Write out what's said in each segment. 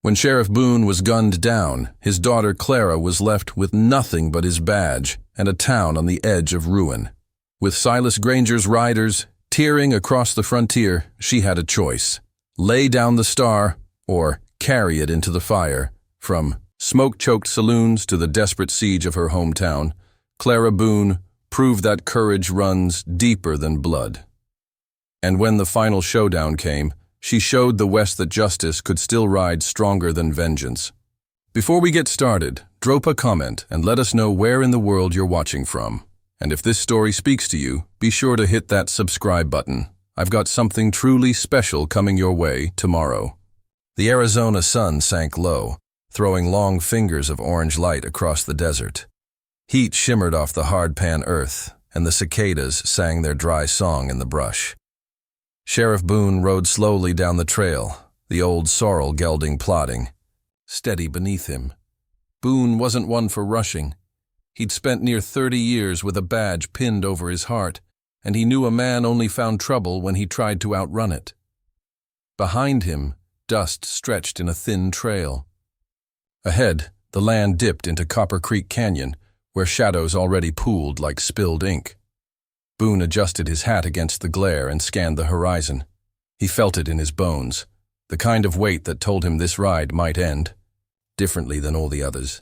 When Sheriff Boone was gunned down, his daughter Clara was left with nothing but his badge and a town on the edge of ruin. With Silas Granger's riders tearing across the frontier, she had a choice: lay down the star or carry it into the fire. From smoke-choked saloons to the desperate siege of her hometown, Clara Boone proved that courage runs deeper than blood. And when the final showdown came, she showed the West that justice could still ride stronger than vengeance. Before we get started, drop a comment and let us know where in the world you're watching from. And if this story speaks to you, be sure to hit that subscribe button. I've got something truly special coming your way tomorrow. The Arizona sun sank low, throwing long fingers of orange light across the desert. Heat shimmered off the hard-pan earth, and the cicadas sang their dry song in the brush. Sheriff Boone rode slowly down the trail, the old sorrel gelding plodding, steady beneath him. Boone wasn't one for rushing. He'd spent near 30 years with a badge pinned over his heart, and he knew a man only found trouble when he tried to outrun it. Behind him, dust stretched in a thin trail. Ahead, the land dipped into Copper Creek Canyon, where shadows already pooled like spilled ink. Boone adjusted his hat against the glare and scanned the horizon. He felt it in his bones, the kind of weight that told him this ride might end, differently than all the others.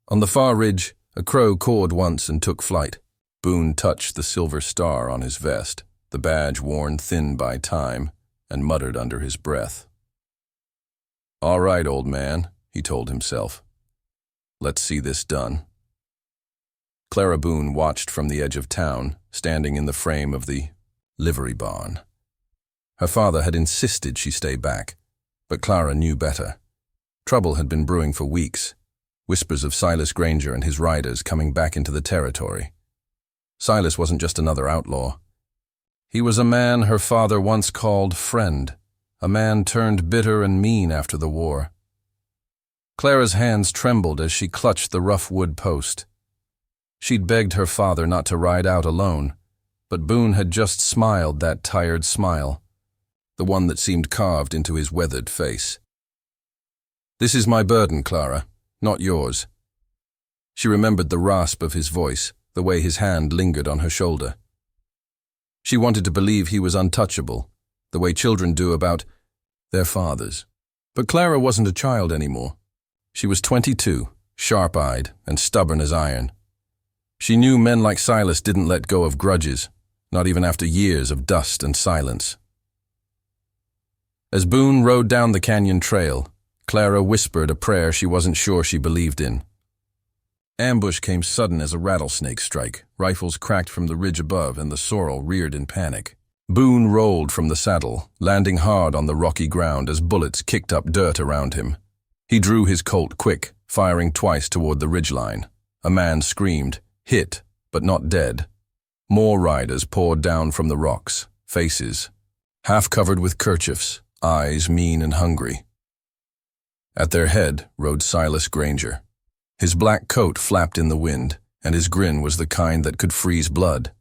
On the far ridge, a crow cawed once and took flight. Boone touched the silver star on his vest, the badge worn thin by time, and muttered under his breath. "All right, old man," he told himself. "Let's see this done." Clara Boone watched from the edge of town, standing in the frame of the livery barn. Her father had insisted she stay back, but Clara knew better. Trouble had been brewing for weeks, whispers of Silas Granger and his riders coming back into the territory. Silas wasn't just another outlaw. He was a man her father once called friend, a man turned bitter and mean after the war. Clara's hands trembled as she clutched the rough wood post. She'd begged her father not to ride out alone, but Boone had just smiled that tired smile, the one that seemed carved into his weathered face. "This is my burden, Clara, not yours." She remembered the rasp of his voice, the way his hand lingered on her shoulder. She wanted to believe he was untouchable, the way children do about their fathers. But Clara wasn't a child anymore. She was 22, sharp-eyed and stubborn as iron. She knew men like Silas didn't let go of grudges, not even after years of dust and silence. As Boone rode down the canyon trail, Clara whispered a prayer she wasn't sure she believed in. Ambush came sudden as a rattlesnake strike. Rifles cracked from the ridge above and the sorrel reared in panic. Boone rolled from the saddle, landing hard on the rocky ground as bullets kicked up dirt around him. He drew his Colt quick, firing twice toward the ridgeline. A man screamed, hit, but not dead. More riders poured down from the rocks, faces half covered with kerchiefs, eyes mean and hungry. At their head rode Silas Granger. His black coat flapped in the wind, and his grin was the kind that could freeze blood.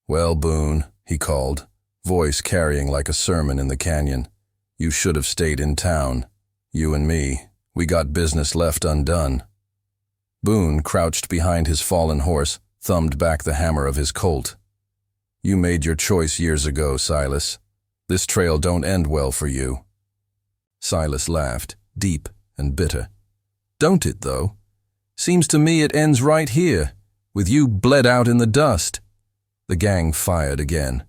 "Well, Boone," he called, voice carrying like a sermon in the canyon, "you should have stayed in town. You and me, we got business left undone." Boone, crouched behind his fallen horse, thumbed back the hammer of his Colt. "You made your choice years ago, Silas. This trail don't end well for you." Silas laughed, deep and bitter. "Don't it, though? Seems to me it ends right here, with you bled out in the dust." The gang fired again.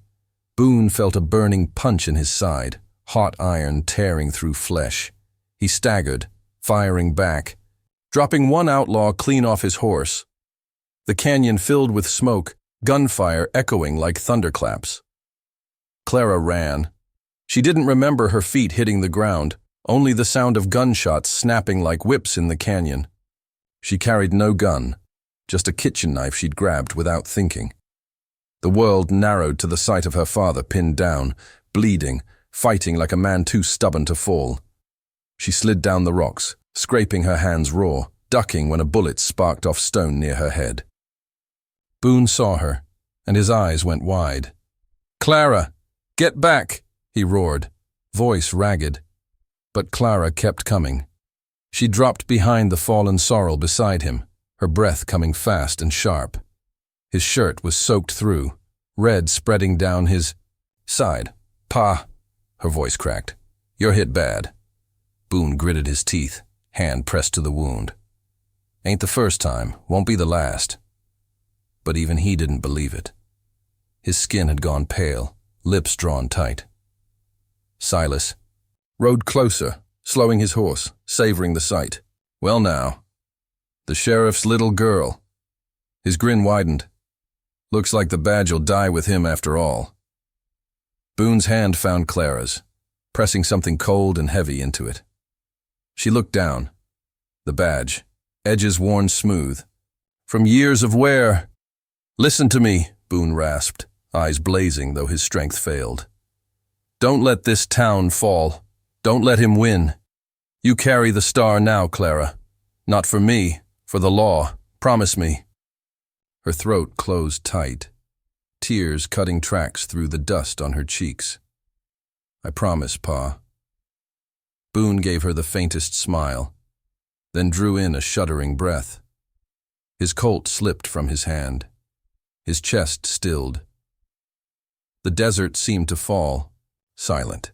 Boone felt a burning punch in his side, hot iron tearing through flesh. He staggered, firing back, dropping one outlaw clean off his horse. The canyon filled with smoke, gunfire echoing like thunderclaps. Clara ran. She didn't remember her feet hitting the ground, only the sound of gunshots snapping like whips in the canyon. She carried no gun, just a kitchen knife she'd grabbed without thinking. The world narrowed to the sight of her father pinned down, bleeding, fighting like a man too stubborn to fall. She slid down the rocks, scraping her hands raw, ducking when a bullet sparked off stone near her head. Boone saw her, and his eyes went wide. "Clara, get back!" he roared, voice ragged. But Clara kept coming. She dropped behind the fallen sorrel beside him, her breath coming fast and sharp. His shirt was soaked through, red spreading down his side. "Pa," her voice cracked. "You're hit bad." Boone gritted his teeth, hand pressed to the wound. "Ain't the first time, won't be the last." But even he didn't believe it. His skin had gone pale, lips drawn tight. Silas rode closer, slowing his horse, savoring the sight. "Well now, the sheriff's little girl." His grin widened. "Looks like the badge'll die with him after all." Boone's hand found Clara's, pressing something cold and heavy into it. She looked down. The badge, edges worn smooth. "From years of wear." "Listen to me," Boone rasped, eyes blazing though his strength failed. "Don't let this town fall. Don't let him win. You carry the star now, Clara. Not for me, for the law. Promise me." Her throat closed tight, tears cutting tracks through the dust on her cheeks. "I promise, Pa." Boone gave her the faintest smile, then drew in a shuddering breath. His Colt slipped from his hand. His chest stilled. The desert seemed to fall, silent.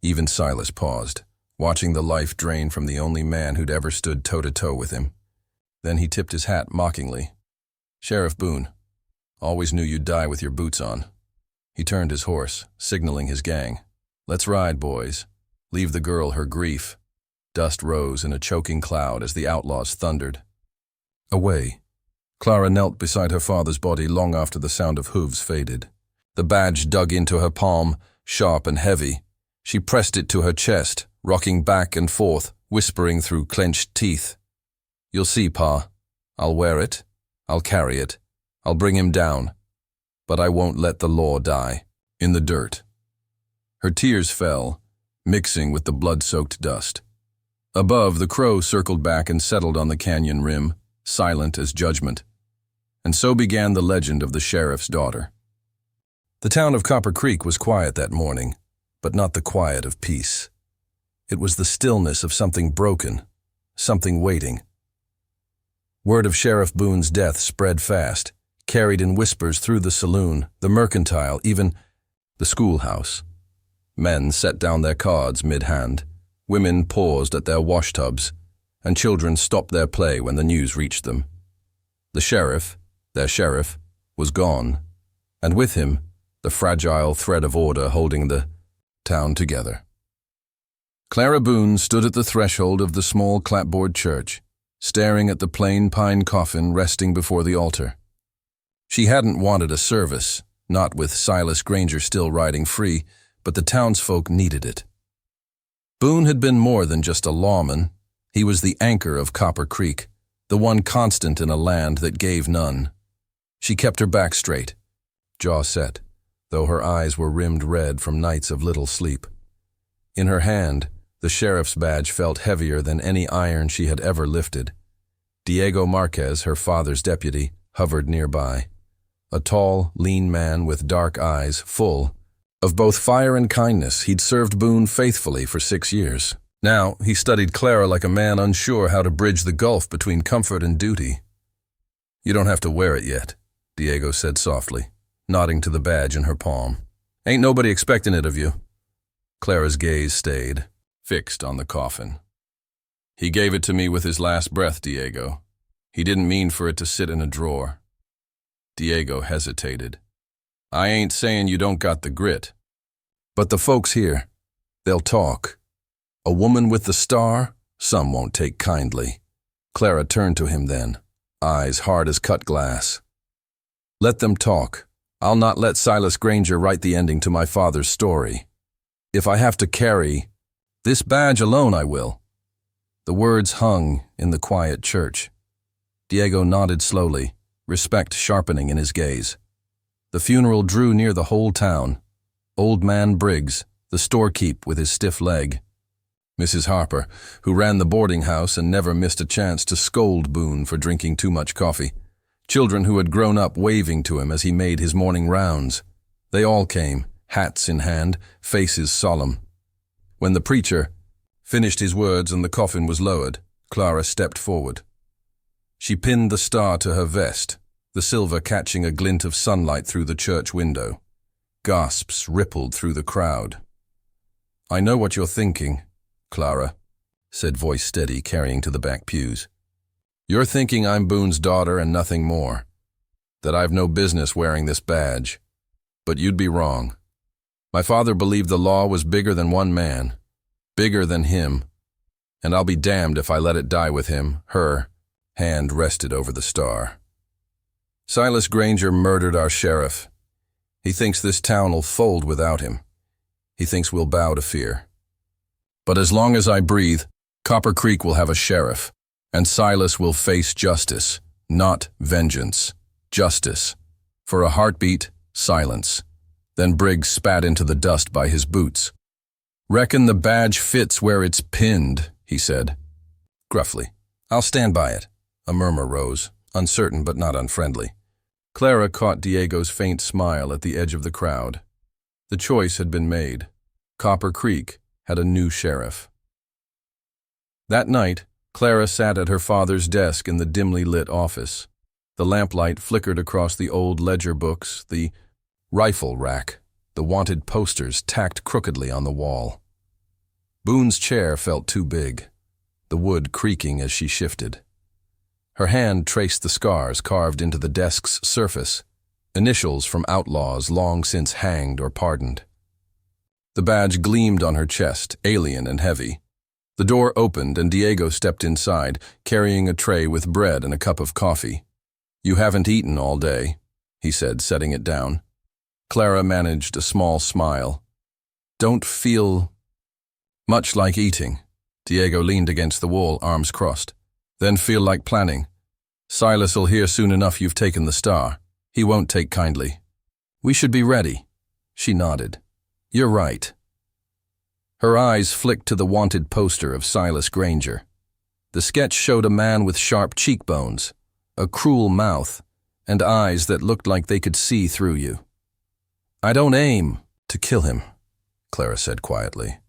Even Silas paused, watching the life drain from the only man who'd ever stood toe-to-toe with him. Then he tipped his hat mockingly. "Sheriff Boone, always knew you'd die with your boots on." He turned his horse, signaling his gang. "Let's ride, boys. Leave the girl her grief." Dust rose in a choking cloud as the outlaws thundered. Away. Clara knelt beside her father's body long after the sound of hooves faded. The badge dug into her palm, sharp and heavy. She pressed it to her chest, rocking back and forth, whispering through clenched teeth. "You'll see, Pa. I'll wear it. I'll carry it. I'll bring him down. But I won't let the law die. In the dirt." Her tears fell, mixing with the blood-soaked dust. Above, the crow circled back and settled on the canyon rim, silent as judgment. And so began the legend of the sheriff's daughter. The town of Copper Creek was quiet that morning, but not the quiet of peace. It was the stillness of something broken, something waiting. Word of Sheriff Boone's death spread fast, carried in whispers through the saloon, the mercantile, even the schoolhouse. Men set down their cards mid-hand, women paused at their washtubs, and children stopped their play when the news reached them. The sheriff, their sheriff, was gone, and with him, the fragile thread of order holding the town together. Clara Boone stood at the threshold of the small clapboard church, staring at the plain pine coffin resting before the altar. She hadn't wanted a service, not with Silas Granger still riding free, but the townsfolk needed it. Boone had been more than just a lawman. He was the anchor of Copper Creek, the one constant in a land that gave none. She kept her back straight, jaw set, though her eyes were rimmed red from nights of little sleep. In her hand, the sheriff's badge felt heavier than any iron she had ever lifted. Diego Marquez, her father's deputy, hovered nearby. A tall, lean man with dark eyes, full of both fire and kindness. He'd served Boone faithfully for 6 years. Now, he studied Clara like a man unsure how to bridge the gulf between comfort and duty. "You don't have to wear it yet," Diego said softly, nodding to the badge in her palm. "Ain't nobody expecting it of you." Clara's gaze stayed, fixed on the coffin. "He gave it to me with his last breath, Diego. He didn't mean for it to sit in a drawer." Diego hesitated. "I ain't saying you don't got the grit. But the folks here, they'll talk. A woman with the star, some won't take kindly." Clara turned to him then, eyes hard as cut glass. "Let them talk. I'll not let Silas Granger write the ending to my father's story. If I have to carry this badge alone, I will." The words hung in the quiet church. Diego nodded slowly, respect sharpening in his gaze. The funeral drew near the whole town. Old man Briggs, the storekeep with his stiff leg. Mrs. Harper, who ran the boarding house and never missed a chance to scold Boone for drinking too much coffee. Children who had grown up waving to him as he made his morning rounds. They all came, hats in hand, faces solemn. When the preacher, Finished his words and the coffin was lowered. Clara stepped forward. She pinned the star to her vest, the silver catching a glint of sunlight through the church window. Gasps rippled through the crowd. "I know what you're thinking, Clara," said voice steady, carrying to the back pews. "You're thinking I'm Boone's daughter and nothing more, that I've no business wearing this badge. But you'd be wrong. My father believed the law was bigger than one man, bigger than him, and I'll be damned if I let it die with him." Her hand rested over the star. "Silas Granger murdered our sheriff. He thinks this town will fold without him. He thinks we'll bow to fear. But as long as I breathe, Copper Creek will have a sheriff, and Silas will face justice, not vengeance. Justice. For a heartbeat, silence. Then Briggs spat into the dust by his boots. "Reckon the badge fits where it's pinned," he said, gruffly. "I'll stand by it." A murmur rose, uncertain but not unfriendly. Clara caught Diego's faint smile at the edge of the crowd. The choice had been made. Copper Creek had a new sheriff. That night, Clara sat at her father's desk in the dimly lit office. The lamplight flickered across the old ledger books, the rifle rack, the wanted posters tacked crookedly on the wall. Boone's chair felt too big, the wood creaking as she shifted. Her hand traced the scars carved into the desk's surface, initials from outlaws long since hanged or pardoned. The badge gleamed on her chest, alien and heavy. The door opened and Diego stepped inside, carrying a tray with bread and a cup of coffee. "You haven't eaten all day," he said, setting it down. Clara managed a small smile. "Don't feel much like eating." Diego leaned against the wall, arms crossed. "Then feel like planning. Silas'll hear soon enough you've taken the star. He won't take kindly. We should be ready." She nodded. "You're right." Her eyes flicked to the wanted poster of Silas Granger. The sketch showed a man with sharp cheekbones, a cruel mouth, and eyes that looked like they could see through you. "I don't aim to kill him," Clara said quietly.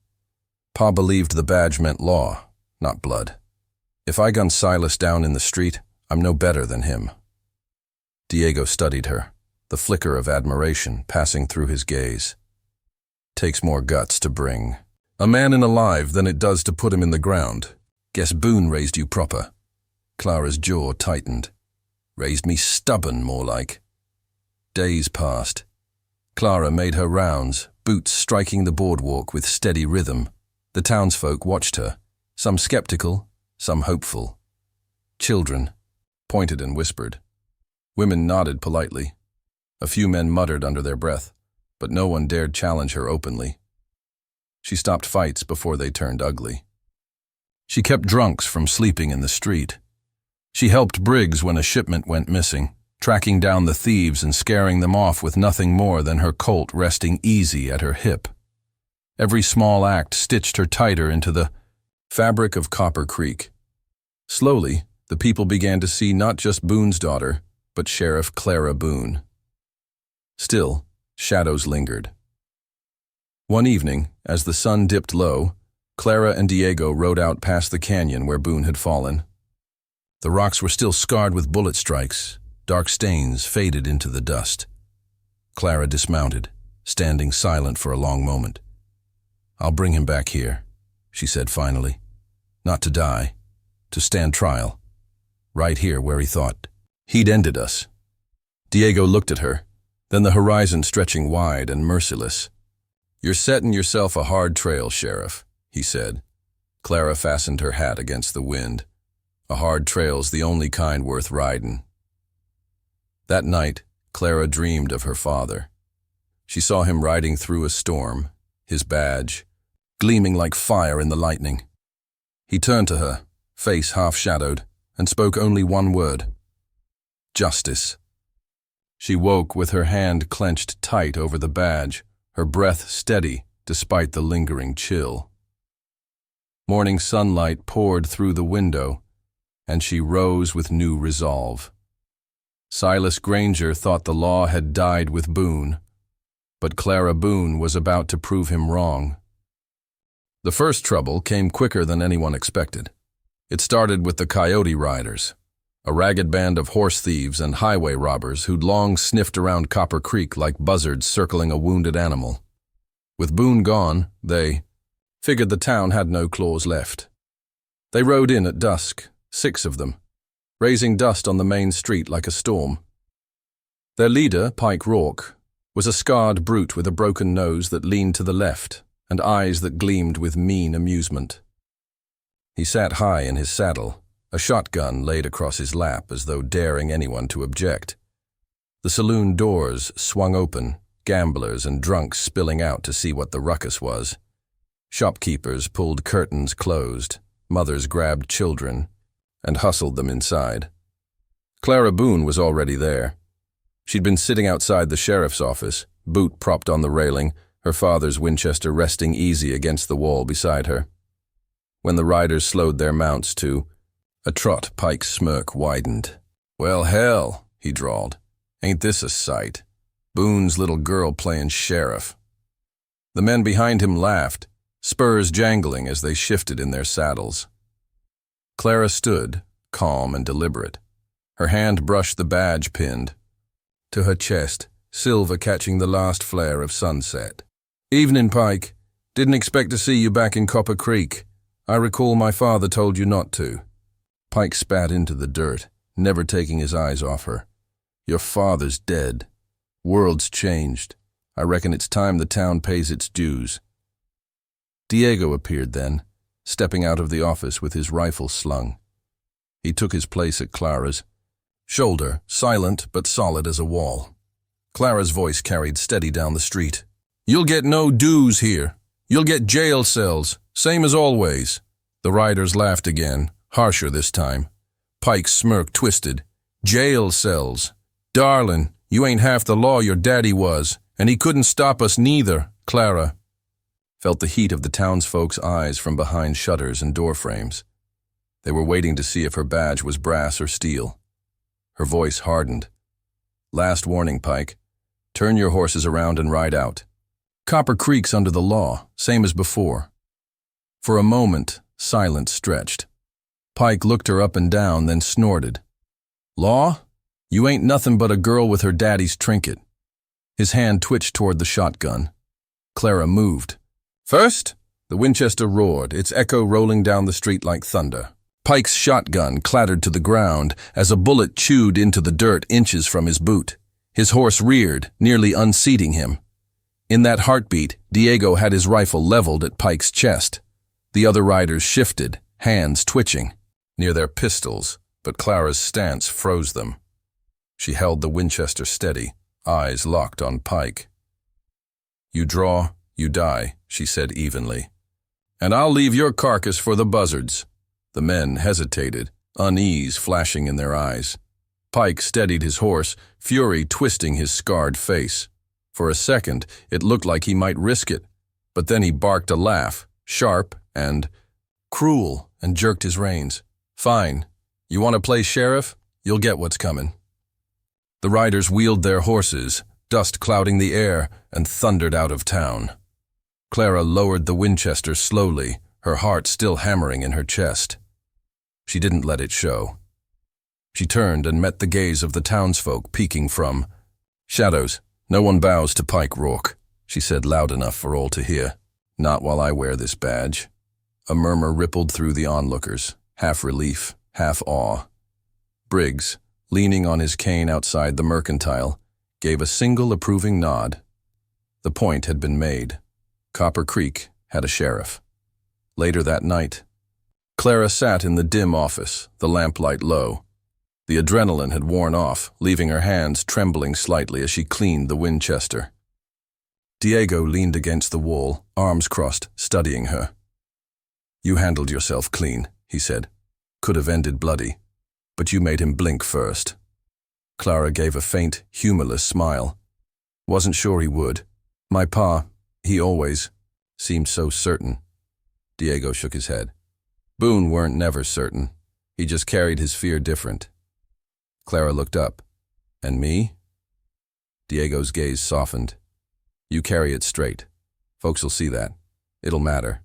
"Pa believed the badge meant law, not blood. If I gun Silas down in the street, I'm no better than him." Diego studied her, the flicker of admiration passing through his gaze. "Takes more guts to bring a man in alive than it does to put him in the ground. Guess Boone raised you proper." Clara's jaw tightened. "Raised me stubborn, more like." Days passed. Clara made her rounds, boots striking the boardwalk with steady rhythm. The townsfolk watched her, some skeptical, some hopeful. Children pointed and whispered. Women nodded politely. A few men muttered under their breath, but no one dared challenge her openly. She stopped fights before they turned ugly. She kept drunks from sleeping in the street. She helped Briggs when a shipment went missing, tracking down the thieves and scaring them off with nothing more than her Colt resting easy at her hip. Every small act stitched her tighter into the fabric of Copper Creek. Slowly, the people began to see not just Boone's daughter, but Sheriff Clara Boone. Still, shadows lingered. One evening, as the sun dipped low, Clara and Diego rode out past the canyon where Boone had fallen. The rocks were still scarred with bullet strikes, dark stains faded into the dust. Clara dismounted, standing silent for a long moment. "I'll bring him back here," she said finally. "Not to die, to stand trial. Right here where he thought he'd ended us." Diego looked at her, then the horizon stretching wide and merciless. "You're setting yourself a hard trail, Sheriff," he said. Clara fastened her hat against the wind. "A hard trail's the only kind worth riding." That night, Clara dreamed of her father. She saw him riding through a storm, his badge gleaming like fire in the lightning. He turned to her, face half-shadowed, and spoke only one word: "Justice." She woke with her hand clenched tight over the badge, her breath steady despite the lingering chill. Morning sunlight poured through the window, and she rose with new resolve. Silas Granger thought the law had died with Boone, but Clara Boone was about to prove him wrong. The first trouble came quicker than anyone expected. It started with the Coyote Riders, a ragged band of horse thieves and highway robbers who'd long sniffed around Copper Creek like buzzards circling a wounded animal. With Boone gone, they figured the town had no claws left. They rode in at dusk, 6 of them, raising dust on the main street like a storm. Their leader, Pike Rourke, was a scarred brute with a broken nose that leaned to the left and eyes that gleamed with mean amusement. He sat high in his saddle, a shotgun laid across his lap as though daring anyone to object. The saloon doors swung open, gamblers and drunks spilling out to see what the ruckus was. Shopkeepers pulled curtains closed, mothers grabbed children, and hustled them inside. Clara Boone was already there. She'd been sitting outside the sheriff's office, boot propped on the railing, her father's Winchester resting easy against the wall beside her. When the riders slowed their mounts to a trot, Pike's smirk widened. "Well, hell," he drawled. "Ain't this a sight? Boone's little girl playing sheriff." The men behind him laughed, spurs jangling as they shifted in their saddles. Clara stood, calm and deliberate. Her hand brushed the badge pinned to her chest, silver catching the last flare of sunset. "Evening, Pike. Didn't expect to see you back in Copper Creek. I recall my father told you not to." Pike spat into the dirt, never taking his eyes off her. "Your father's dead. World's changed. I reckon it's time the town pays its dues." Diego appeared then, stepping out of the office with his rifle slung. He took his place at Clara's shoulder, silent but solid as a wall. Clara's voice carried steady down the street. "You'll get no dues here. You'll get jail cells, same as always." The riders laughed again, harsher this time. Pike's smirk twisted. "Jail cells. Darlin', you ain't half the law your daddy was, and he couldn't stop us neither." Clara felt the heat of the townsfolk's eyes from behind shutters and door frames. They were waiting to see if her badge was brass or steel. Her voice hardened. "Last warning, Pike. Turn your horses around and ride out. Copper Creek's under the law, same as before." For a moment, silence stretched. Pike looked her up and down, then snorted. "Law? You ain't nothing but a girl with her daddy's trinket." His hand twitched toward the shotgun. Clara moved. "First?" The Winchester roared, its echo rolling down the street like thunder. Pike's shotgun clattered to the ground as a bullet chewed into the dirt inches from his boot. His horse reared, nearly unseating him. In that heartbeat, Diego had his rifle leveled at Pike's chest. The other riders shifted, hands twitching, near their pistols, but Clara's stance froze them. She held the Winchester steady, eyes locked on Pike. "You draw, you die," she said evenly. "And I'll leave your carcass for the buzzards." The men hesitated, unease flashing in their eyes. Pike steadied his horse, fury twisting his scarred face. For a second, it looked like he might risk it, but then he barked a laugh, sharp and cruel, and jerked his reins. "Fine. You want to play sheriff? You'll get what's coming." The riders wheeled their horses, dust clouding the air, and thundered out of town. Clara lowered the Winchester slowly, her heart still hammering in her chest. She didn't let it show. She turned and met the gaze of the townsfolk peeking from shadows. "No one bows to Pike Rourke," she said loud enough for all to hear. "Not while I wear this badge." A murmur rippled through the onlookers, half relief, half awe. Briggs, leaning on his cane outside the mercantile, gave a single approving nod. The point had been made. Copper Creek had a sheriff. Later that night, Clara sat in the dim office, the lamplight low. The adrenaline had worn off, leaving her hands trembling slightly as she cleaned the Winchester. Diego leaned against the wall, arms crossed, studying her. "You handled yourself clean," he said. "Could have ended bloody, but you made him blink first." Clara gave a faint, humorless smile. "Wasn't sure he would. My pa, he always seemed so certain." Diego shook his head. "Boone weren't never certain. He just carried his fear different." Clara looked up. "And me?" Diego's gaze softened. "You carry it straight. Folks'll see that. It'll matter."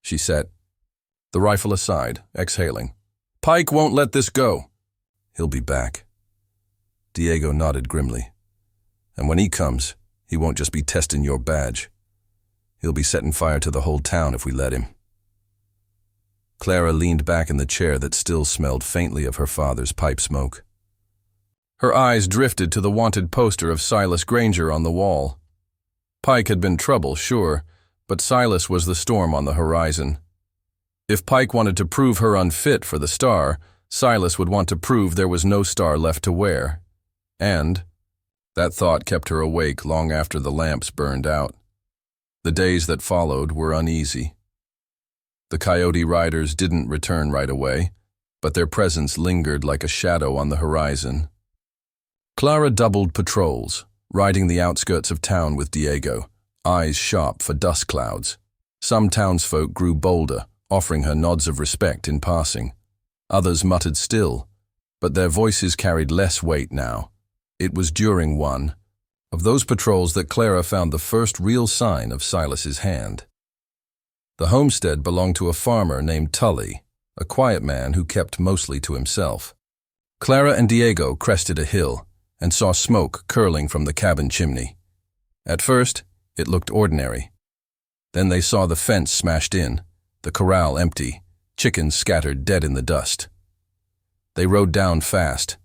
she said, the rifle aside, exhaling. Pike won't let this go. He'll be back. Diego nodded grimly. And when he comes, he won't just be testing your badge. He'll be setting fire to the whole town if we let him. Clara leaned back in the chair that still smelled faintly of her father's pipe smoke. Her eyes drifted to the wanted poster of Silas Granger on the wall. Pike had been trouble, sure, but Silas was the storm on the horizon. If Pike wanted to prove her unfit for the star, Silas would want to prove there was no star left to wear. And that thought kept her awake long after the lamps burned out. The days that followed were uneasy. The Coyote Riders didn't return right away, but their presence lingered like a shadow on the horizon. Clara doubled patrols, riding the outskirts of town with Diego, eyes sharp for dust clouds. Some townsfolk grew bolder, offering her nods of respect in passing. Others muttered still, but their voices carried less weight now. It was during one of those patrols that Clara found the first real sign of Silas's hand. The homestead belonged to a farmer named Tully, a quiet man who kept mostly to himself. Clara and Diego crested a hill and saw smoke curling from the cabin chimney. At first, it looked ordinary. Then they saw the fence smashed in, the corral empty, chickens scattered dead in the dust. They rode down fast.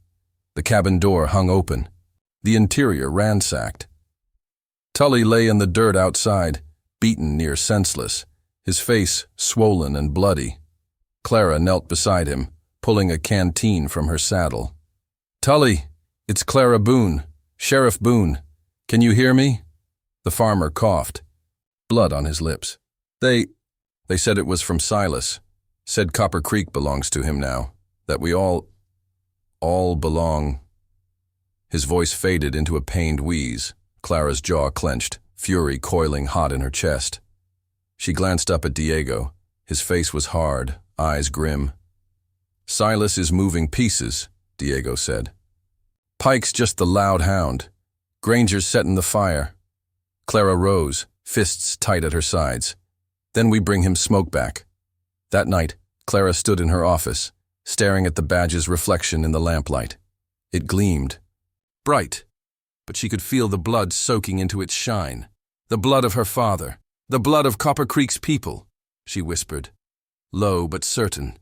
The cabin door hung open, the interior ransacked. Tully lay in the dirt outside, beaten near senseless, his face swollen and bloody. Clara knelt beside him, pulling a canteen from her saddle. Tully, it's Clara Boone, Sheriff Boone. Can you hear me? The farmer coughed, blood on his lips. They said it was from Silas. Said Copper Creek belongs to him now. That we all belong. His voice faded into a pained wheeze. Clara's jaw clenched, fury coiling hot in her chest. She glanced up at Diego. His face was hard, eyes grim. Silas is moving pieces, Diego said. Pike's just the loud hound. Granger's setting the fire. Clara rose, fists tight at her sides. Then we bring him smoke back. That night, Clara stood in her office, staring at the badge's reflection in the lamplight. It gleamed, bright, but she could feel the blood soaking into its shine. The blood of her father, the blood of Copper Creek's people, she whispered, low but certain.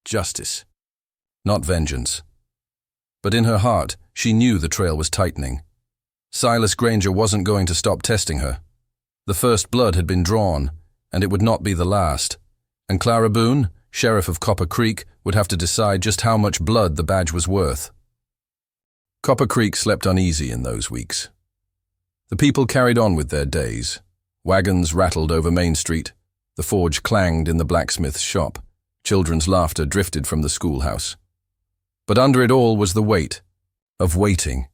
Justice, not vengeance. But in her heart, she knew the trail was tightening. Silas Granger wasn't going to stop testing her. The first blood had been drawn, and it would not be the last. And Clara Boone, Sheriff of Copper Creek, would have to decide just how much blood the badge was worth. Copper Creek slept uneasy in those weeks. The people carried on with their days. Wagons rattled over Main Street. The forge clanged in the blacksmith's shop. Children's laughter drifted from the schoolhouse. But under it all was the weight of waiting.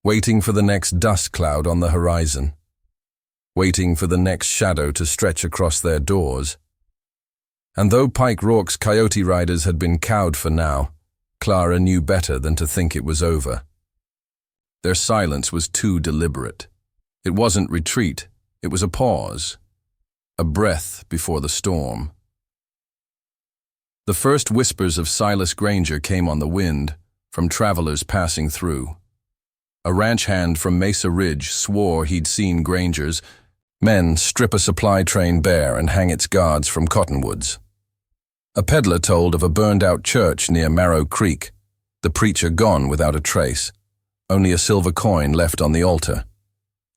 Waiting for the next dust cloud on the horizon. Waiting for the next shadow to stretch across their doors. And though Pike Rourke's Coyote Riders had been cowed for now, Clara knew better than to think it was over. Their silence was too deliberate. It wasn't retreat, it was a pause, a breath before the storm. The first whispers of Silas Granger came on the wind, from travelers passing through. A ranch hand from Mesa Ridge swore he'd seen Granger's men strip a supply train bare and hang its guards from cottonwoods. A peddler told of a burned-out church near Marrow Creek, the preacher gone without a trace, only a silver coin left on the altar.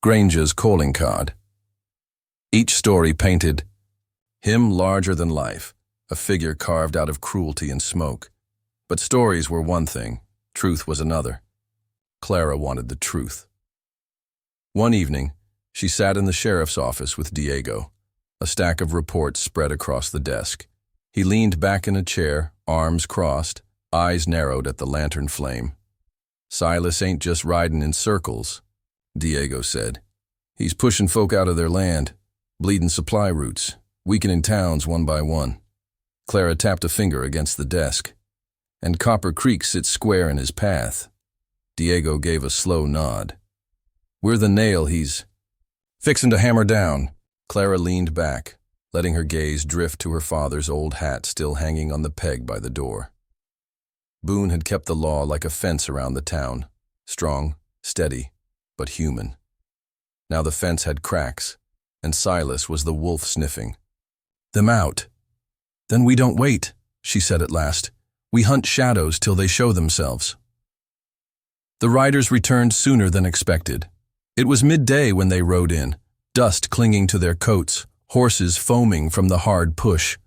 Granger's calling card. Each story painted him larger than life, a figure carved out of cruelty and smoke. But stories were one thing, truth was another. Clara wanted the truth. One evening, she sat in the sheriff's office with Diego, a stack of reports spread across the desk. He leaned back in a chair, arms crossed, eyes narrowed at the lantern flame. Silas ain't just riding in circles, Diego said. He's pushing folk out of their land, bleeding supply routes, weakening towns one by one. Clara tapped a finger against the desk. And Copper Creek sits square in his path. Diego gave a slow nod. We're the nail he's fixing to hammer down. Clara leaned back, letting her gaze drift to her father's old hat still hanging on the peg by the door. Boone had kept the law like a fence around the town, strong, steady, but human. Now the fence had cracks, and Silas was the wolf sniffing. "Them out." "Then we don't wait," she said at last. "We hunt shadows till they show themselves." The riders returned sooner than expected. It was midday when they rode in, dust clinging to their coats, horses foaming from the hard push.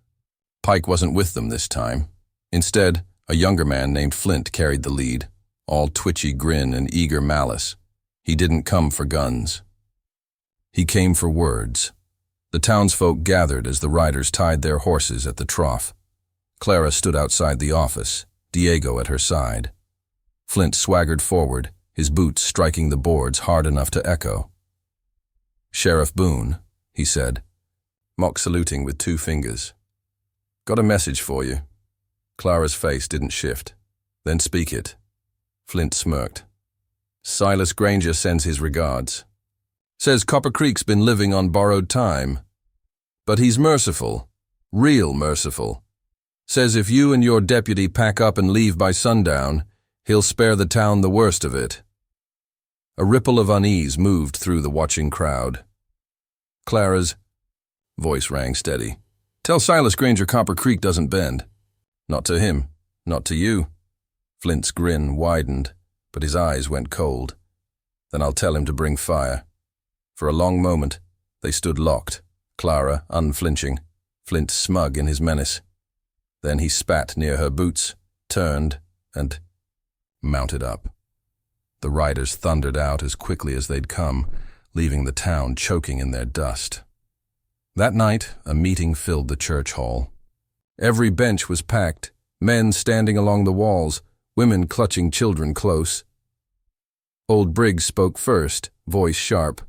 Pike wasn't with them this time. Instead, a younger man named Flint carried the lead, all twitchy grin and eager malice. He didn't come for guns. He came for words. The townsfolk gathered as the riders tied their horses at the trough. Clara stood outside the office, Diego at her side. Flint swaggered forward, his boots striking the boards hard enough to echo. "Sheriff Boone," he said, mock saluting with 2 fingers. "Got a message for you." Clara's face didn't shift. "Then speak it." Flint smirked. "Silas Granger sends his regards. Says Copper Creek's been living on borrowed time. But he's merciful, real merciful. Says if you and your deputy pack up and leave by sundown, he'll spare the town the worst of it." A ripple of unease moved through the watching crowd. Clara's voice rang steady. "Tell Silas Granger Copper Creek doesn't bend. Not to him, not to you." Flint's grin widened, but his eyes went cold. "Then I'll tell him to bring fire." For a long moment, they stood locked, Clara unflinching, Flint smug in his menace. Then he spat near her boots, turned, and mounted up. The riders thundered out as quickly as they'd come, leaving the town choking in their dust. That night, a meeting filled the church hall. Every bench was packed, men standing along the walls, women clutching children close. Old Briggs spoke first, voice sharp.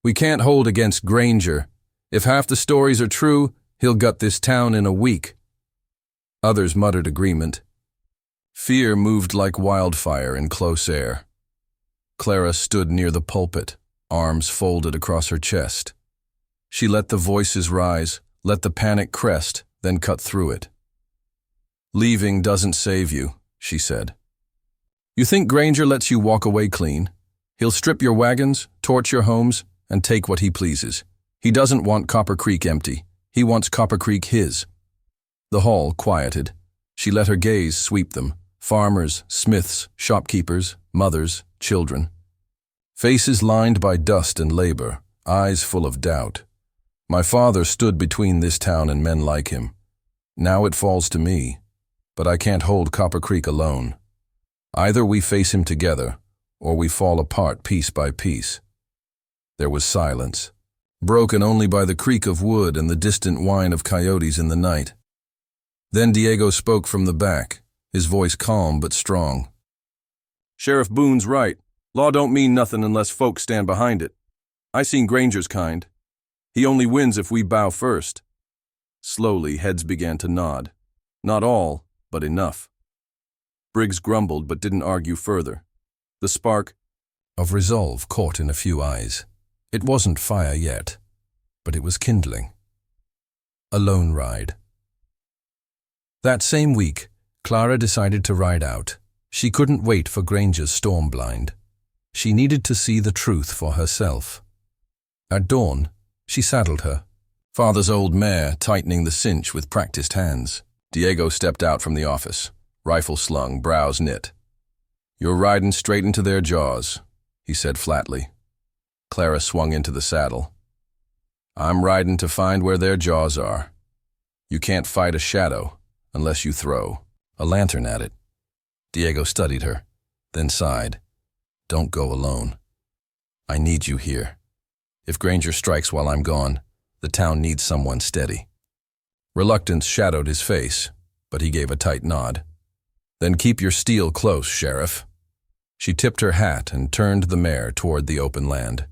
"We can't hold against Granger. If half the stories are true, he'll gut this town in a week." Others muttered agreement. Fear moved like wildfire in close air. Clara stood near the pulpit, arms folded across her chest. She let the voices rise, let the panic crest, then cut through it. "Leaving doesn't save you," she said. "You think Granger lets you walk away clean? He'll strip your wagons, torch your homes, and take what he pleases. He doesn't want Copper Creek empty. He wants Copper Creek his." The hall quieted. She let her gaze sweep them. Farmers, smiths, shopkeepers, mothers, children. Faces lined by dust and labor, eyes full of doubt. "My father stood between this town and men like him. Now it falls to me. But I can't hold Copper Creek alone. Either we face him together, or we fall apart piece by piece." There was silence, broken only by the creak of wood and the distant whine of coyotes in the night. Then Diego spoke from the back, his voice calm but strong. "Sheriff Boone's right. Law don't mean nothing unless folks stand behind it. I seen Granger's kind. He only wins if we bow first." Slowly, heads began to nod. Not all, but enough. Briggs grumbled but didn't argue further. The spark of resolve caught in a few eyes. It wasn't fire yet, but it was kindling. A lone ride. That same week, Clara decided to ride out. She couldn't wait for Granger's storm blind. She needed to see the truth for herself. At dawn, she saddled her, father's old mare tightening the cinch with practiced hands. Diego stepped out from the office, rifle slung, brows knit. "You're riding straight into their jaws," he said flatly. Clara swung into the saddle. "I'm riding to find where their jaws are. You can't fight a shadow unless you throw a lantern at it." Diego studied her, then sighed. "Don't go alone. I need you here. If Granger strikes while I'm gone, the town needs someone steady." Reluctance shadowed his face, but he gave a tight nod. "Then keep your steel close, Sheriff." She tipped her hat and turned the mare toward the open land.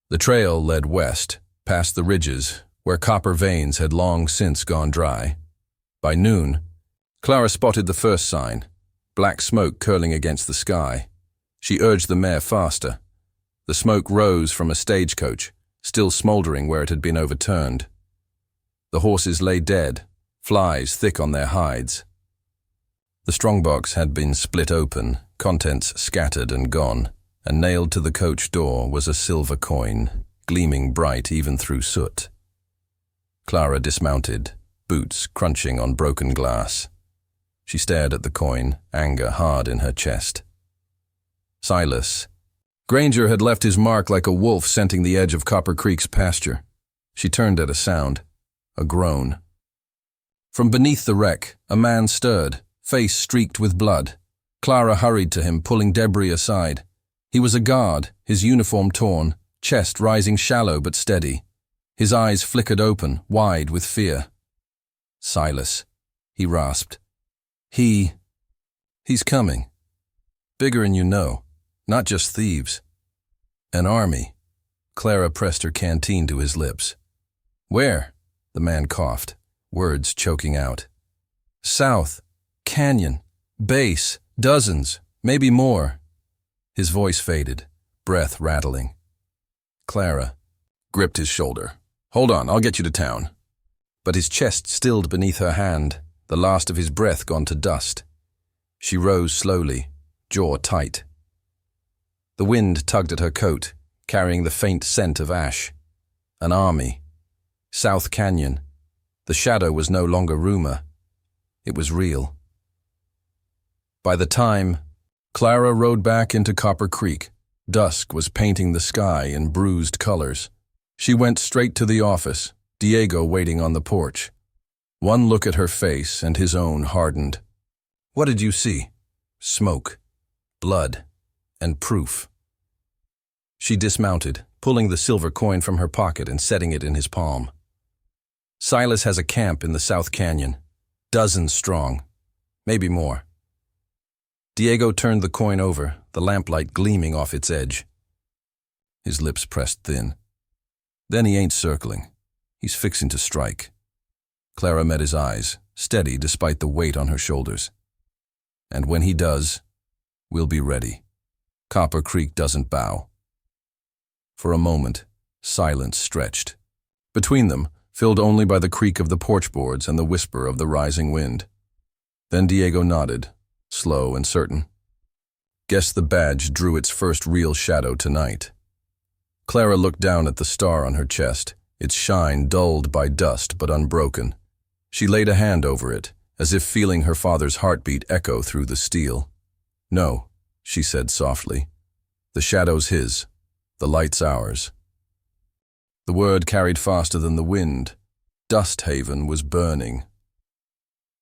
The trail led west, past the ridges, where copper veins had long since gone dry. By noon, Clara spotted the first sign, black smoke curling against the sky. She urged the mare faster. The smoke rose from a stagecoach, still smoldering where it had been overturned. The horses lay dead, flies thick on their hides. The strongbox had been split open, contents scattered and gone, and nailed to the coach door was a silver coin, gleaming bright even through soot. Clara dismounted, boots crunching on broken glass. She stared at the coin, anger hard in her chest. Silas. Granger had left his mark like a wolf scenting the edge of Copper Creek's pasture. She turned at a sound, a groan. From beneath the wreck, a man stirred, face streaked with blood. Clara hurried to him, pulling debris aside. He was a guard, his uniform torn, chest rising shallow but steady. His eyes flickered open, wide with fear. Silas, he rasped. He's coming. Bigger'n you know, not just thieves. An army. Clara pressed her canteen to his lips. Where? The man coughed, words choking out. South, canyon, base, dozens, maybe more. His voice faded, breath rattling. Clara gripped his shoulder. Hold on, I'll get you to town. But his chest stilled beneath her hand, the last of his breath gone to dust. She rose slowly, jaw tight. The wind tugged at her coat, carrying the faint scent of ash. An army. South Canyon. The shadow was no longer rumor. It was real. By the time Clara rode back into Copper Creek, dusk was painting the sky in bruised colors. She went straight to the office, Diego waiting on the porch. One look at her face and his own hardened. What did you see? Smoke, blood, and proof. She dismounted, pulling the silver coin from her pocket and setting it in his palm. Silas has a camp in the South Canyon, dozens strong, maybe more. Diego turned the coin over, the lamplight gleaming off its edge. His lips pressed thin. Then he ain't circling. He's fixing to strike. Clara met his eyes, steady despite the weight on her shoulders. And when he does, we'll be ready. Copper Creek doesn't bow. For a moment, silence stretched. Between them, filled only by the creak of the porch boards and the whisper of the rising wind. Then Diego nodded, slow and certain. Guess the badge drew its first real shadow tonight. Clara looked down at the star on her chest, its shine dulled by dust but unbroken. She laid a hand over it, as if feeling her father's heartbeat echo through the steel. No, she said softly. The shadow's his, the light's ours. The word carried faster than the wind. Dust Haven was burning.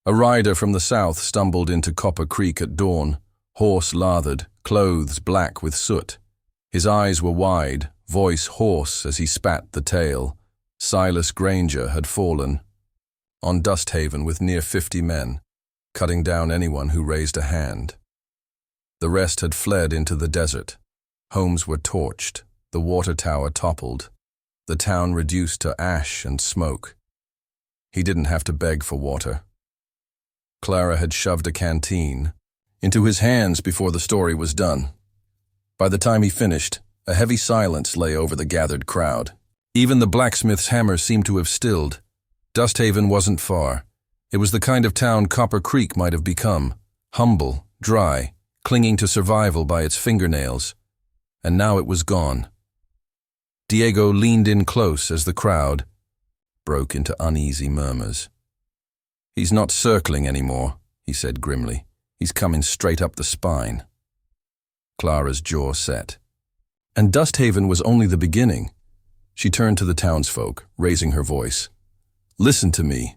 A rider from the south stumbled into Copper Creek at dawn, horse lathered, clothes black with soot. His eyes were wide, voice hoarse as he spat the tale. Silas Granger had fallen. On Dust Haven with near 50 men, cutting down anyone who raised a hand. The rest had fled into the desert. Homes were torched, the water tower toppled, the town reduced to ash and smoke. He didn't have to beg for water. Clara had shoved a canteen into his hands before the story was done. By the time he finished, a heavy silence lay over the gathered crowd. Even the blacksmith's hammer seemed to have stilled. Dust Haven wasn't far. It was the kind of town Copper Creek might have become, humble, dry, clinging to survival by its fingernails. And now it was gone. Diego leaned in close as the crowd broke into uneasy murmurs. He's not circling anymore, he said grimly. He's coming straight up the spine. Clara's jaw set. And Dust Haven was only the beginning. She turned to the townsfolk, raising her voice. Listen to me.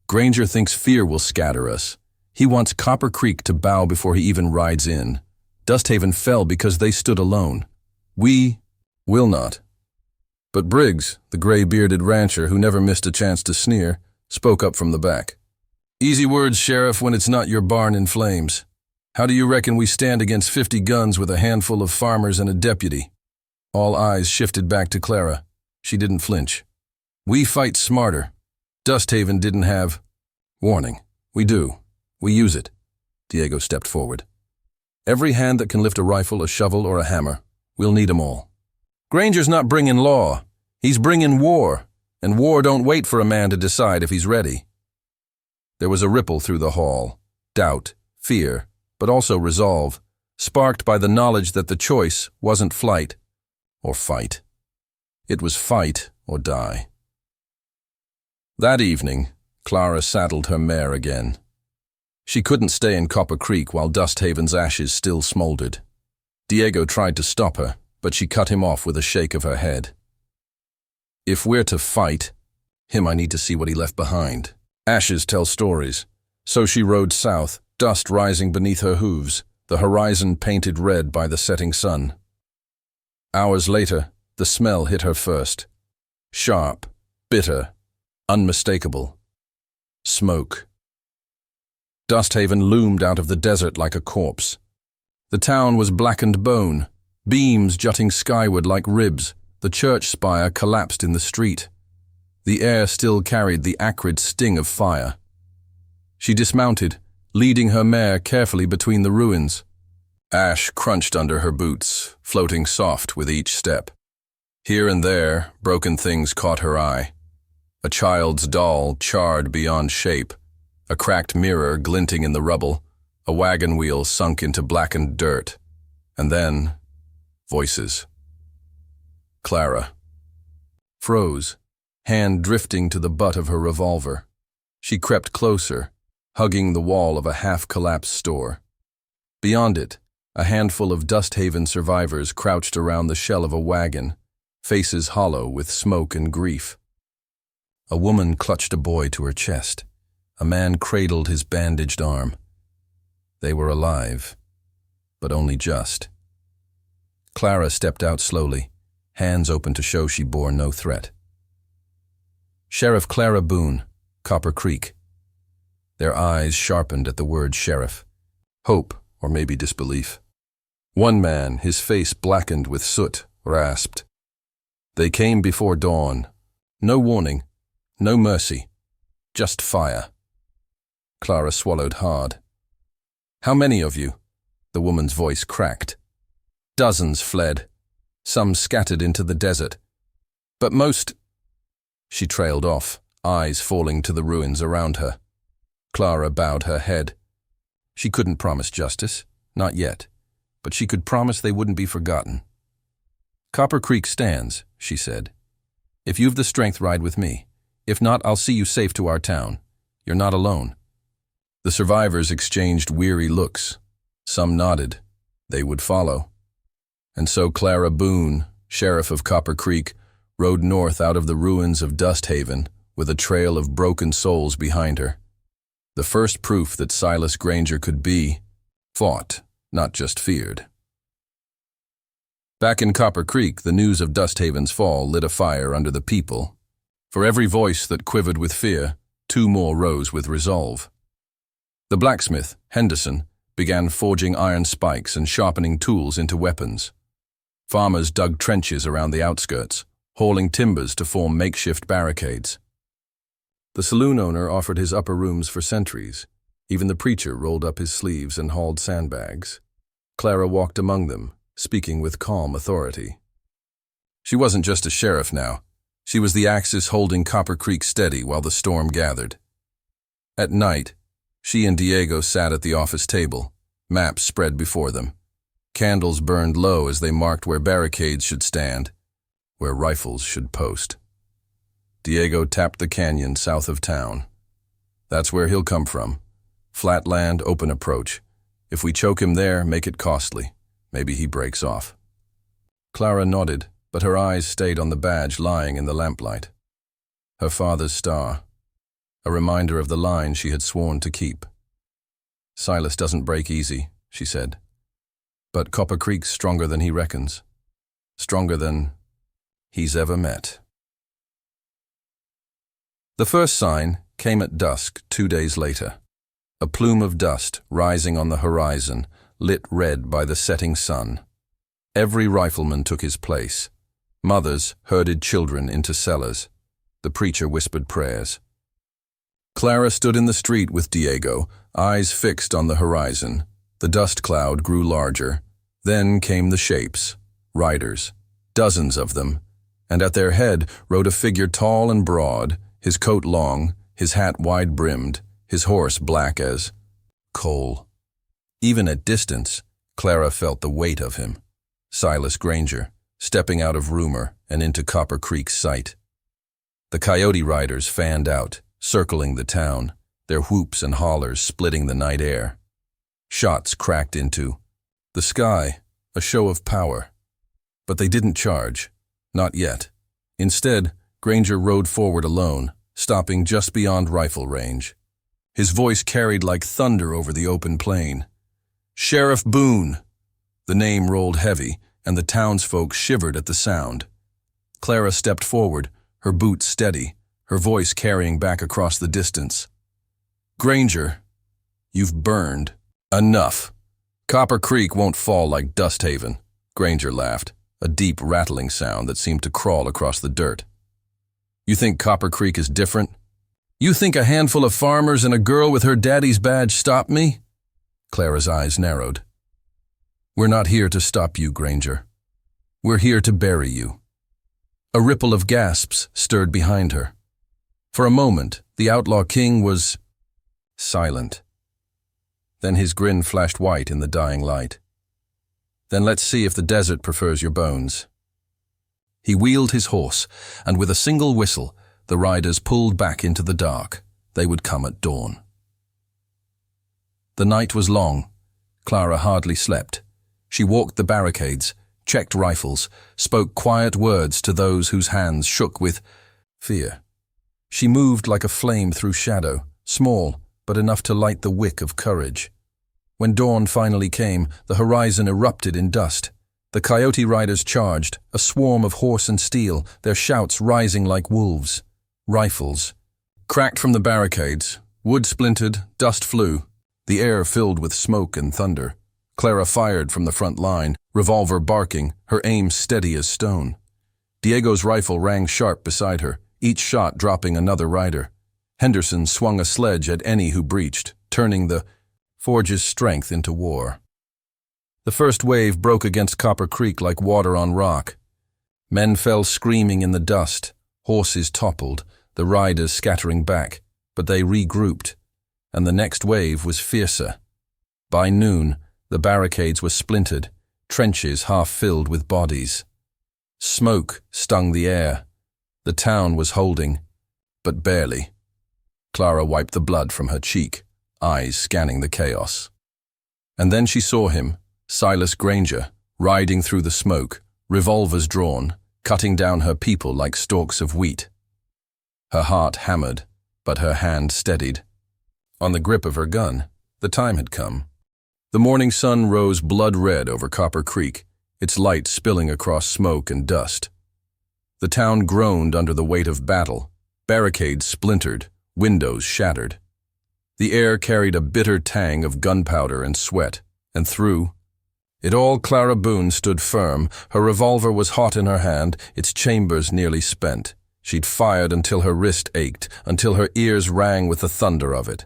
Granger thinks fear will scatter us. He wants Copper Creek to bow before he even rides in. Dust Haven fell because they stood alone. We will not. But Briggs, the gray-bearded rancher who never missed a chance to sneer, spoke up from the back. Easy words, Sheriff, when it's not your barn in flames. How do you reckon we stand against 50 guns with a handful of farmers and a deputy? All eyes shifted back to Clara. She didn't flinch. We fight smarter. Dust Haven didn't have... Warning. We do. We use it. Diego stepped forward. Every hand that can lift a rifle, a shovel, or a hammer. We'll need 'em all. Granger's not bringing law. He's bringing war. and war don't wait for a man to decide if he's ready. There was a ripple through the hall, doubt, fear, but also resolve, sparked by the knowledge that the choice wasn't flight or fight. It was fight or die. That evening, Clara saddled her mare again. She couldn't stay in Copper Creek while Dusthaven's ashes still smoldered. Diego tried to stop her, but she cut him off with a shake of her head. If we're to fight him, I need to see what he left behind. Ashes tell stories. So she rode south, dust rising beneath her hooves, the horizon painted red by the setting sun. Hours later, the smell hit her first. Sharp, bitter, unmistakable. Smoke. Dusthaven loomed out of the desert like a corpse. The town was blackened bone, beams jutting skyward like ribs. The church spire collapsed in the street. The air still carried the acrid sting of fire. She dismounted, leading her mare carefully between the ruins. Ash crunched under her boots, floating soft with each step. Here and there, broken things caught her eye. A child's doll charred beyond shape, a cracked mirror glinting in the rubble, a wagon wheel sunk into blackened dirt. And then, voices. Clara froze, hand drifting to the butt of her revolver. She crept closer, hugging the wall of a half-collapsed store. Beyond it, a handful of Dusthaven survivors crouched around the shell of a wagon, faces hollow with smoke and grief. A woman clutched a boy to her chest. A man cradled his bandaged arm. They were alive, but only just. Clara stepped out slowly, hands open to show she bore no threat. Sheriff Clara Boone, Copper Creek. Their eyes sharpened at the word sheriff. Hope, or maybe disbelief. One man, his face blackened with soot, rasped. They came before dawn. No warning, no mercy, just fire. Clara swallowed hard. How many of you? The woman's voice cracked. Dozens fled. Some scattered into the desert. But most... She trailed off, eyes falling to the ruins around her. Clara bowed her head. She couldn't promise justice, not yet, but she could promise they wouldn't be forgotten. Copper Creek stands, she said. If you've the strength, ride with me. If not, I'll see you safe to our town. You're not alone. The survivors exchanged weary looks. Some nodded. They would follow. And so Clara Boone, sheriff of Copper Creek, rode north out of the ruins of Dusthaven with a trail of broken souls behind her. The first proof that Silas Granger could be fought, not just feared. Back in Copper Creek, the news of Dusthaven's fall lit a fire under the people. For every voice that quivered with fear, two more rose with resolve. The blacksmith, Henderson, began forging iron spikes and sharpening tools into weapons. Farmers dug trenches around the outskirts, hauling timbers to form makeshift barricades. The saloon owner offered his upper rooms for sentries. Even the preacher rolled up his sleeves and hauled sandbags. Clara walked among them, speaking with calm authority. She wasn't just a sheriff now. She was the axis holding Copper Creek steady while the storm gathered. At night, she and Diego sat at the office table, maps spread before them. Candles burned low as they marked where barricades should stand, where rifles should post. Diego tapped the canyon south of town. That's where he'll come from. Flat land, open approach. If we choke him there, make it costly. Maybe he breaks off. Clara nodded, but her eyes stayed on the badge lying in the lamplight. Her father's star, a reminder of the line she had sworn to keep. Silas doesn't break easy, she said. But Copper Creek's stronger than he reckons. Stronger than he's ever met. The first sign came at dusk 2 days later. A plume of dust rising on the horizon, lit red by the setting sun. Every rifleman took his place. Mothers herded children into cellars. The preacher whispered prayers. Clara stood in the street with Diego, eyes fixed on the horizon. The dust cloud grew larger. Then came the shapes, riders, dozens of them, and at their head rode a figure tall and broad, his coat long, his hat wide-brimmed, his horse black as coal. Even at distance, Clara felt the weight of him. Silas Granger, stepping out of rumor and into Copper Creek's sight. The coyote riders fanned out, circling the town, their whoops and hollers splitting the night air. Shots cracked into the sky, a show of power. But they didn't charge. Not yet. Instead, Granger rode forward alone, stopping just beyond rifle range. His voice carried like thunder over the open plain. "Sheriff Boone!" The name rolled heavy, and the townsfolk shivered at the sound. Clara stepped forward, her boots steady, her voice carrying back across the distance. "Granger, you've burned. Enough. Copper Creek won't fall like Dust Haven." Granger laughed, a deep rattling sound that seemed to crawl across the dirt. "You think Copper Creek is different? You think a handful of farmers and a girl with her daddy's badge stopped me?" Clara's eyes narrowed. "We're not here to stop you, Granger. We're here to bury you." A ripple of gasps stirred behind her. For a moment, the Outlaw King was silent. Then his grin flashed white in the dying light. "Then let's see if the desert prefers your bones." He wheeled his horse, and with a single whistle, the riders pulled back into the dark. They would come at dawn. The night was long. Clara hardly slept. She walked the barricades, checked rifles, spoke quiet words to those whose hands shook with fear. She moved like a flame through shadow, small, but enough to light the wick of courage. When dawn finally came, the horizon erupted in dust. The coyote riders charged, a swarm of horse and steel, their shouts rising like wolves. Rifles cracked from the barricades, wood splintered, dust flew, the air filled with smoke and thunder. Clara fired from the front line, revolver barking, her aim steady as stone. Diego's rifle rang sharp beside her, each shot dropping another rider. Henderson swung a sledge at any who breached, turning the Forge's strength into war. The first wave broke against Copper Creek like water on rock. Men fell screaming in the dust, horses toppled, the riders scattering back, but they regrouped, and the next wave was fiercer. By noon, the barricades were splintered, trenches half filled with bodies. Smoke stung the air. The town was holding, but barely. Clara wiped the blood from her cheek, eyes scanning the chaos. And then she saw him, Silas Granger, riding through the smoke, revolvers drawn, cutting down her people like stalks of wheat. Her heart hammered, but her hand steadied. On the grip of her gun, the time had come. The morning sun rose blood-red over Copper Creek, its light spilling across smoke and dust. The town groaned under the weight of battle, barricades splintered, windows shattered. The air carried a bitter tang of gunpowder and sweat, and through it all Clara Boone stood firm. Her revolver was hot in her hand, its chambers nearly spent. She'd fired until her wrist ached, until her ears rang with the thunder of it.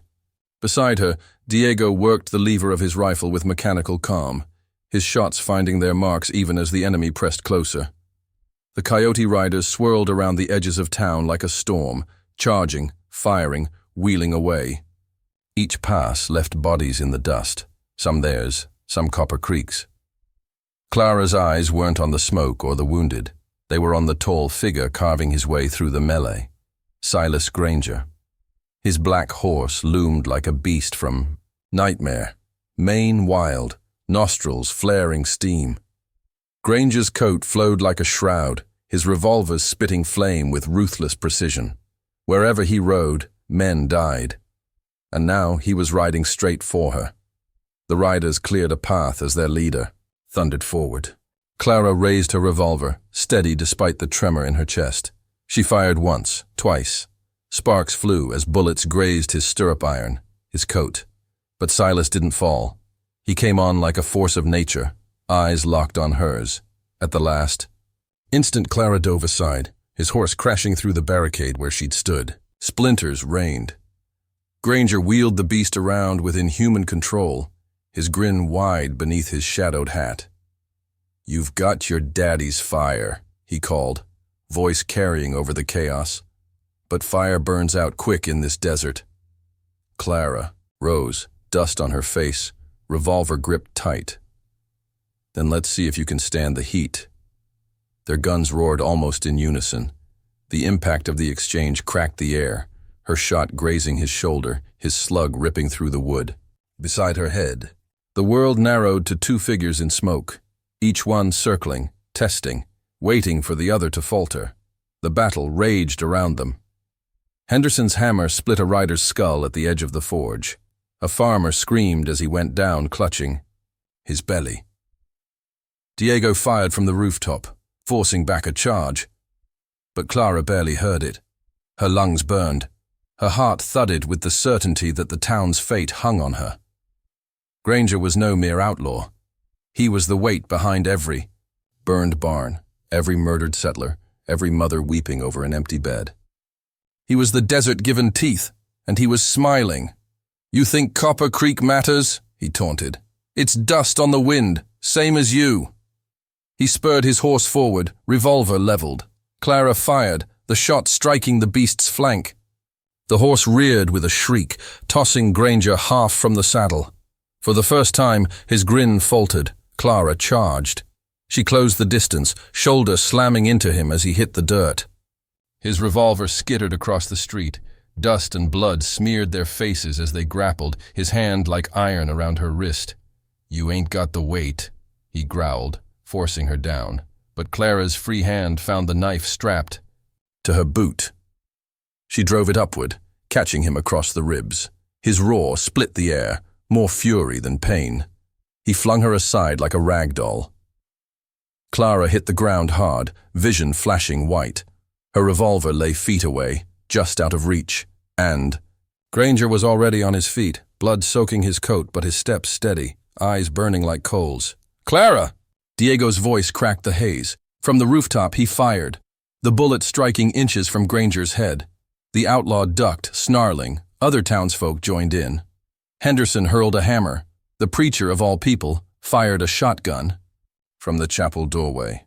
Beside her, Diego worked the lever of his rifle with mechanical calm, his shots finding their marks even as the enemy pressed closer. The coyote riders swirled around the edges of town like a storm, charging, firing, wheeling away. Each pass left bodies in the dust, some theirs, some Copper Creek's. Clara's eyes weren't on the smoke or the wounded. They were on the tall figure carving his way through the melee, Silas Granger. His black horse loomed like a beast from nightmare, mane wild, nostrils flaring steam. Granger's coat flowed like a shroud, his revolvers spitting flame with ruthless precision. Wherever he rode, men died. And now he was riding straight for her. The riders cleared a path as their leader thundered forward. Clara raised her revolver, steady despite the tremor in her chest. She fired once, twice. Sparks flew as bullets grazed his stirrup iron, his coat. But Silas didn't fall. He came on like a force of nature, eyes locked on hers. At the last instant, Clara dove aside, his horse crashing through the barricade where she'd stood. Splinters rained. Granger wheeled the beast around with inhuman control, his grin wide beneath his shadowed hat. "You've got your daddy's fire," he called, voice carrying over the chaos. But fire burns out quick in this desert. Clara rose, dust on her face, revolver gripped tight. Then let's see if you can stand the heat. Their guns roared almost in unison. The impact of the exchange cracked the air, her shot grazing his shoulder, his slug ripping through the wood. Beside her head, the world narrowed to two figures in smoke, each one circling, testing, waiting for the other to falter. The battle raged around them. Henderson's hammer split a rider's skull at the edge of the forge. A farmer screamed as he went down, clutching his belly. Diego fired from the rooftop, forcing back a charge. But Clara barely heard it. Her lungs burned. Her heart thudded with the certainty that the town's fate hung on her. Granger was no mere outlaw. He was the weight behind every burned barn, every murdered settler, every mother weeping over an empty bed. He was the desert given teeth, and he was smiling. "You think Copper Creek matters?" he taunted. "It's dust on the wind, same as you." He spurred his horse forward, revolver leveled. Clara fired, the shot striking the beast's flank. The horse reared with a shriek, tossing Granger half from the saddle. For the first time, his grin faltered. Clara charged. She closed the distance, shoulder slamming into him as he hit the dirt. His revolver skittered across the street. Dust and blood smeared their faces as they grappled, his hand like iron around her wrist. "You ain't got the weight," he growled, forcing her down. But Clara's free hand found the knife strapped to her boot. She drove it upward, catching him across the ribs. His roar split the air, more fury than pain. He flung her aside like a rag doll. Clara hit the ground hard, vision flashing white. Her revolver lay feet away, just out of reach, and Granger was already on his feet, blood soaking his coat but his steps steady, eyes burning like coals. "Clara!" Diego's voice cracked the haze. From the rooftop he fired, the bullet striking inches from Granger's head. The outlaw ducked, snarling. Other townsfolk joined in. Henderson hurled a hammer. The preacher, of all people, fired a shotgun from the chapel doorway.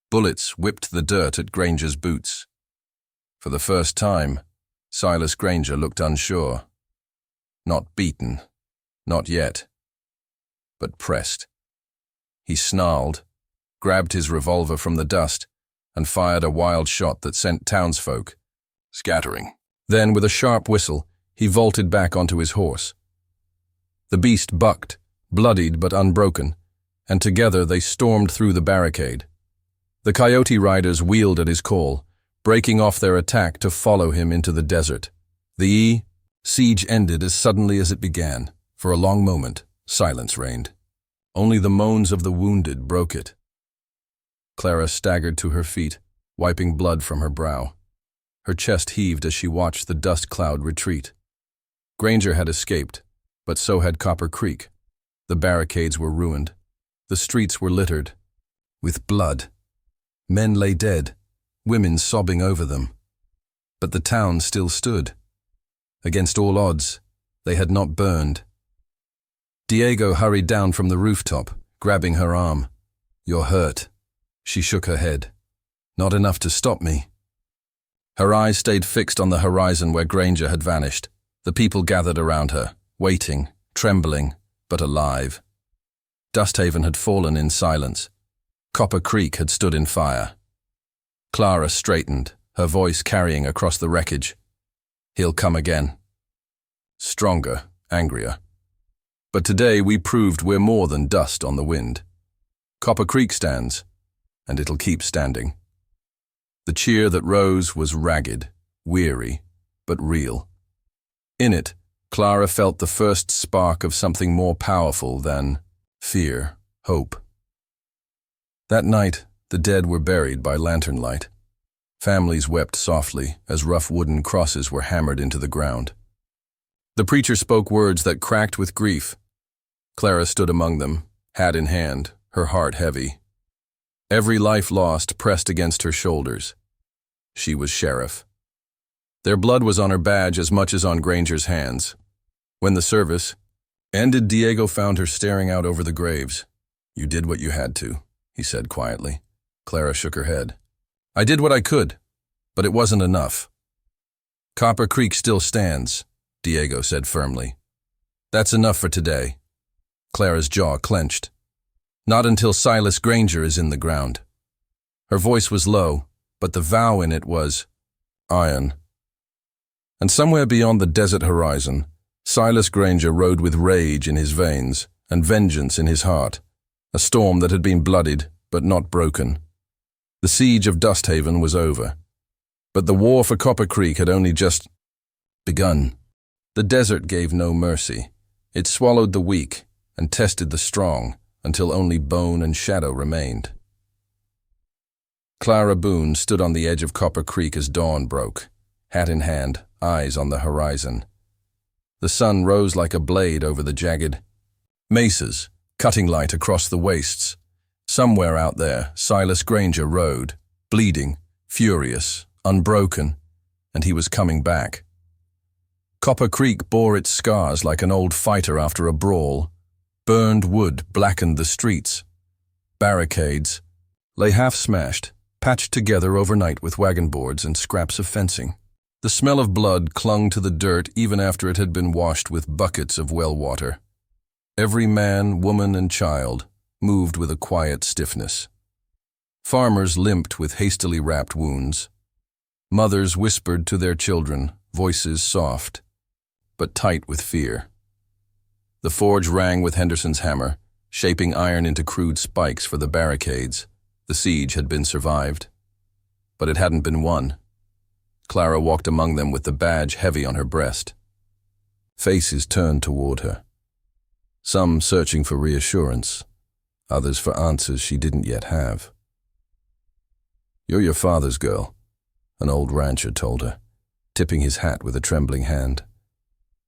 Bullets whipped the dirt at Granger's boots. For the first time, Silas Granger looked unsure. Not beaten, not yet, but pressed. He snarled, grabbed his revolver from the dust, and fired a wild shot that sent townsfolk scattering. Then, with a sharp whistle, he vaulted back onto his horse. The beast bucked, bloodied but unbroken, and together they stormed through the barricade. The coyote riders wheeled at his call, breaking off their attack to follow him into the desert. The siege ended as suddenly as it began. For a long moment, silence reigned. Only the moans of the wounded broke it. Clara staggered to her feet, wiping blood from her brow. Her chest heaved as she watched the dust cloud retreat. Granger had escaped, but so had Copper Creek. The barricades were ruined. The streets were littered with blood. Men lay dead, women sobbing over them. But the town still stood. Against all odds, they had not burned. Diego hurried down from the rooftop, grabbing her arm. "You're hurt." She shook her head. "Not enough to stop me." Her eyes stayed fixed on the horizon where Granger had vanished. The people gathered around her, waiting, trembling, but alive. Dusthaven had fallen in silence. Copper Creek had stood in fire. Clara straightened, her voice carrying across the wreckage. "He'll come again. Stronger, angrier. But today we proved we're more than dust on the wind. Copper Creek stands, and it'll keep standing." The cheer that rose was ragged, weary, but real. In it, Clara felt the first spark of something more powerful than fear, hope. That night, the dead were buried by lantern light. Families wept softly as rough wooden crosses were hammered into the ground. The preacher spoke words that cracked with grief. Clara stood among them, hat in hand, her heart heavy. Every life lost pressed against her shoulders. She was sheriff. Their blood was on her badge as much as on Granger's hands. When the service ended, Diego found her staring out over the graves. "You did what you had to," he said quietly. Clara shook her head. I did what I could, but it wasn't enough. Copper Creek still stands, Diego said firmly. That's enough for today. Clara's jaw clenched. Not until Silas Granger is in the ground. Her voice was low, but the vow in it was iron. And somewhere beyond the desert horizon, Silas Granger rode with rage in his veins and vengeance in his heart, a storm that had been bloodied but not broken. The siege of Dust Haven was over, but the war for Copper Creek had only just begun. The desert gave no mercy. It swallowed the weak and tested the strong until only bone and shadow remained. Clara Boone stood on the edge of Copper Creek as dawn broke, hat in hand, eyes on the horizon. The sun rose like a blade over the jagged mesas, cutting light across the wastes. Somewhere out there, Silas Granger rode, bleeding, furious, unbroken, and he was coming back. Copper Creek bore its scars like an old fighter after a brawl. Burned wood blackened the streets. Barricades lay half-smashed, patched together overnight with wagon boards and scraps of fencing. The smell of blood clung to the dirt even after it had been washed with buckets of well water. Every man, woman, and child moved with a quiet stiffness. Farmers limped with hastily wrapped wounds. Mothers whispered to their children, voices soft, but tight with fear. The forge rang with Henderson's hammer, shaping iron into crude spikes for the barricades. The siege had been survived, but it hadn't been won. Clara walked among them with the badge heavy on her breast. Faces turned toward her, some searching for reassurance, others for answers she didn't yet have. "You're your father's girl," an old rancher told her, tipping his hat with a trembling hand.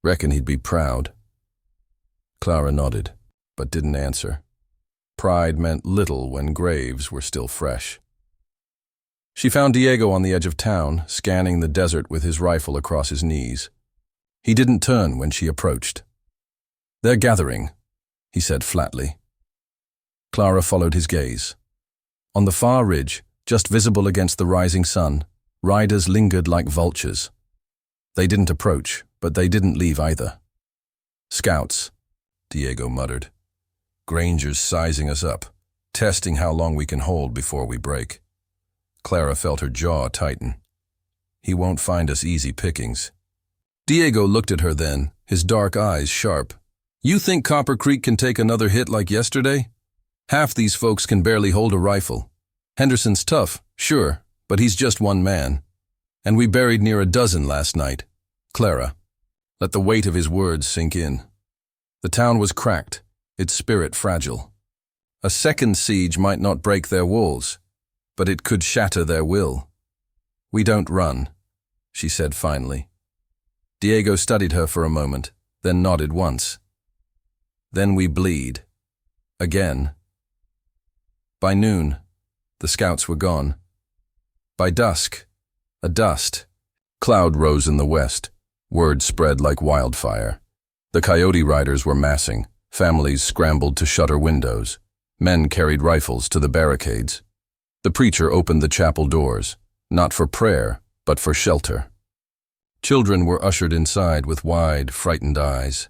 "Reckon he'd be proud." Clara nodded, but didn't answer. Pride meant little when graves were still fresh. She found Diego on the edge of town, scanning the desert with his rifle across his knees. He didn't turn when she approached. "They're gathering," he said flatly. Clara followed his gaze. On the far ridge, just visible against the rising sun, riders lingered like vultures. They didn't approach, but they didn't leave either. "Scouts," Diego muttered. "Granger's sizing us up, testing how long we can hold before we break." Clara felt her jaw tighten. "He won't find us easy pickings." Diego looked at her then, his dark eyes sharp. "You think Copper Creek can take another hit like yesterday? Half these folks can barely hold a rifle. Henderson's tough, sure, but he's just one man. And we buried near a dozen last night." Clara let the weight of his words sink in. The town was cracked, its spirit fragile. A second siege might not break their walls, but it could shatter their will. "We don't run," she said finally. Diego studied her for a moment, then nodded once. "Then we bleed. Again." By noon, the scouts were gone. By dusk, a dust cloud rose in the west. Word spread like wildfire. The coyote riders were massing. Families scrambled to shutter windows. Men carried rifles to the barricades. The preacher opened the chapel doors, not for prayer, but for shelter. Children were ushered inside with wide, frightened eyes.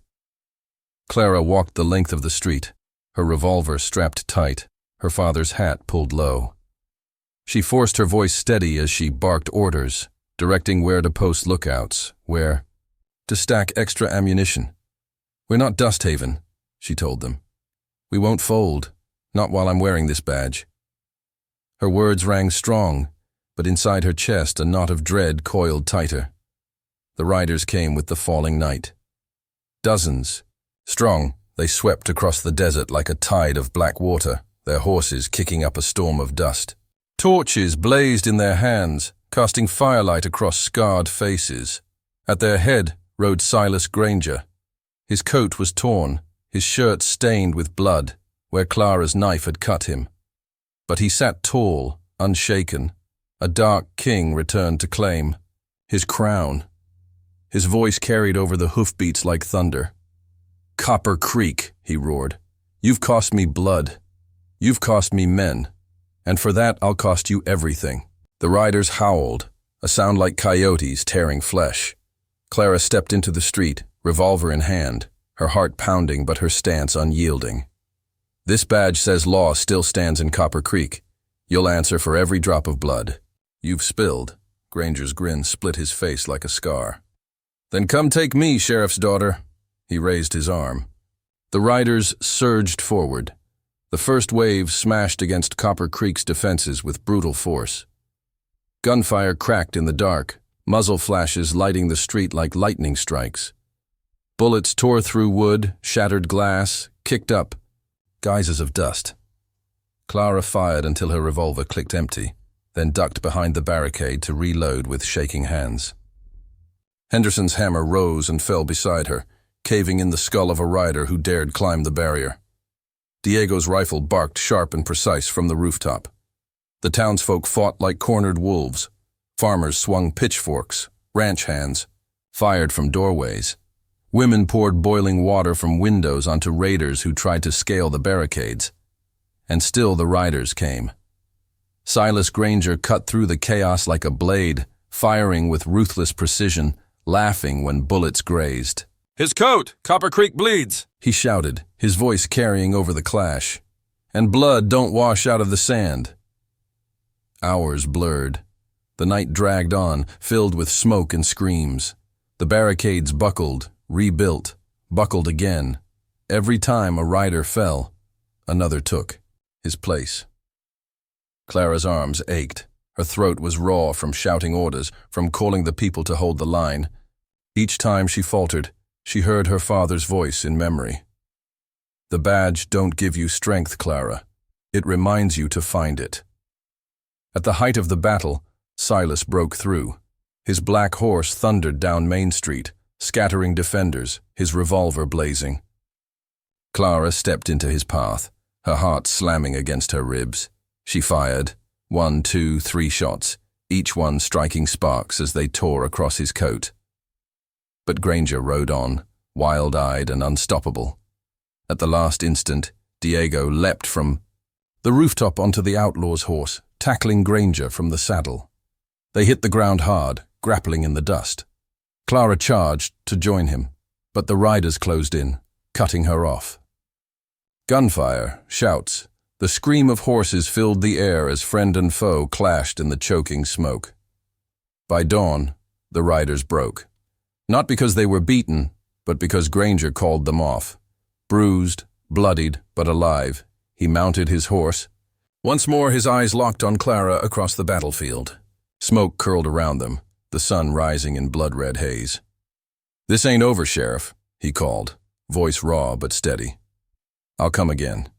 Clara walked the length of the street, her revolver strapped tight, her father's hat pulled low. She forced her voice steady as she barked orders, directing where to post lookouts, where to stack extra ammunition. "We're not Dust Haven," she told them. "We won't fold, not while I'm wearing this badge." Her words rang strong, but inside her chest a knot of dread coiled tighter. The riders came with the falling night. Dozens. Strong, they swept across the desert like a tide of black water, their horses kicking up a storm of dust. Torches blazed in their hands, casting firelight across scarred faces. At their head rode Silas Granger. His coat was torn, his shirt stained with blood, where Clara's knife had cut him. But he sat tall, unshaken, a dark king returned to claim. His crown. His voice carried over the hoofbeats like thunder. "Copper Creek," he roared. "You've cost me blood. You've cost me men. And for that, I'll cost you everything." The riders howled, a sound like coyotes tearing flesh. Clara stepped into the street, revolver in hand, her heart pounding but her stance unyielding. This badge says law still stands in Copper Creek. You'll answer for every drop of blood. You've spilled. Granger's grin split his face like a scar. Then come take me, Sheriff's daughter. He raised his arm. The riders surged forward. The first wave smashed against Copper Creek's defenses with brutal force. Gunfire cracked in the dark, muzzle flashes lighting the street like lightning strikes. Bullets tore through wood, shattered glass, kicked up, guises of dust. Clara fired until her revolver clicked empty, then ducked behind the barricade to reload with shaking hands. Henderson's hammer rose and fell beside her, caving in the skull of a rider who dared climb the barrier. Diego's rifle barked sharp and precise from the rooftop. The townsfolk fought like cornered wolves. Farmers swung pitchforks, ranch hands, fired from doorways. Women poured boiling water from windows onto raiders who tried to scale the barricades. And still the riders came. Silas Granger cut through the chaos like a blade, firing with ruthless precision, laughing when bullets grazed. "His coat! Copper Creek bleeds!" he shouted, his voice carrying over the clash. And blood don't wash out of the sand. Hours blurred. The night dragged on, filled with smoke and screams. The barricades buckled, rebuilt, buckled again. Every time a rider fell, another took his place. Clara's arms ached. Her throat was raw from shouting orders, from calling the people to hold the line. Each time she faltered, she heard her father's voice in memory. The badge don't give you strength, Clara. It reminds you to find it. At the height of the battle, Silas broke through. His black horse thundered down Main Street, scattering defenders, his revolver blazing. Clara stepped into his path, her heart slamming against her ribs. She fired, 1, 2, 3 shots, each one striking sparks as they tore across his coat. But Granger rode on, wild-eyed and unstoppable. At the last instant, Diego leapt from the rooftop onto the outlaw's horse, tackling Granger from the saddle. They hit the ground hard, grappling in the dust. Clara charged to join him, but the riders closed in, cutting her off. Gunfire, shouts, the scream of horses filled the air as friend and foe clashed in the choking smoke. By dawn, the riders broke. Not because they were beaten, but because Granger called them off. Bruised, bloodied, but alive, he mounted his horse. Once more his eyes locked on Clara across the battlefield. Smoke curled around them, the sun rising in blood-red haze. "This ain't over, Sheriff," he called, voice raw but steady. "I'll come again,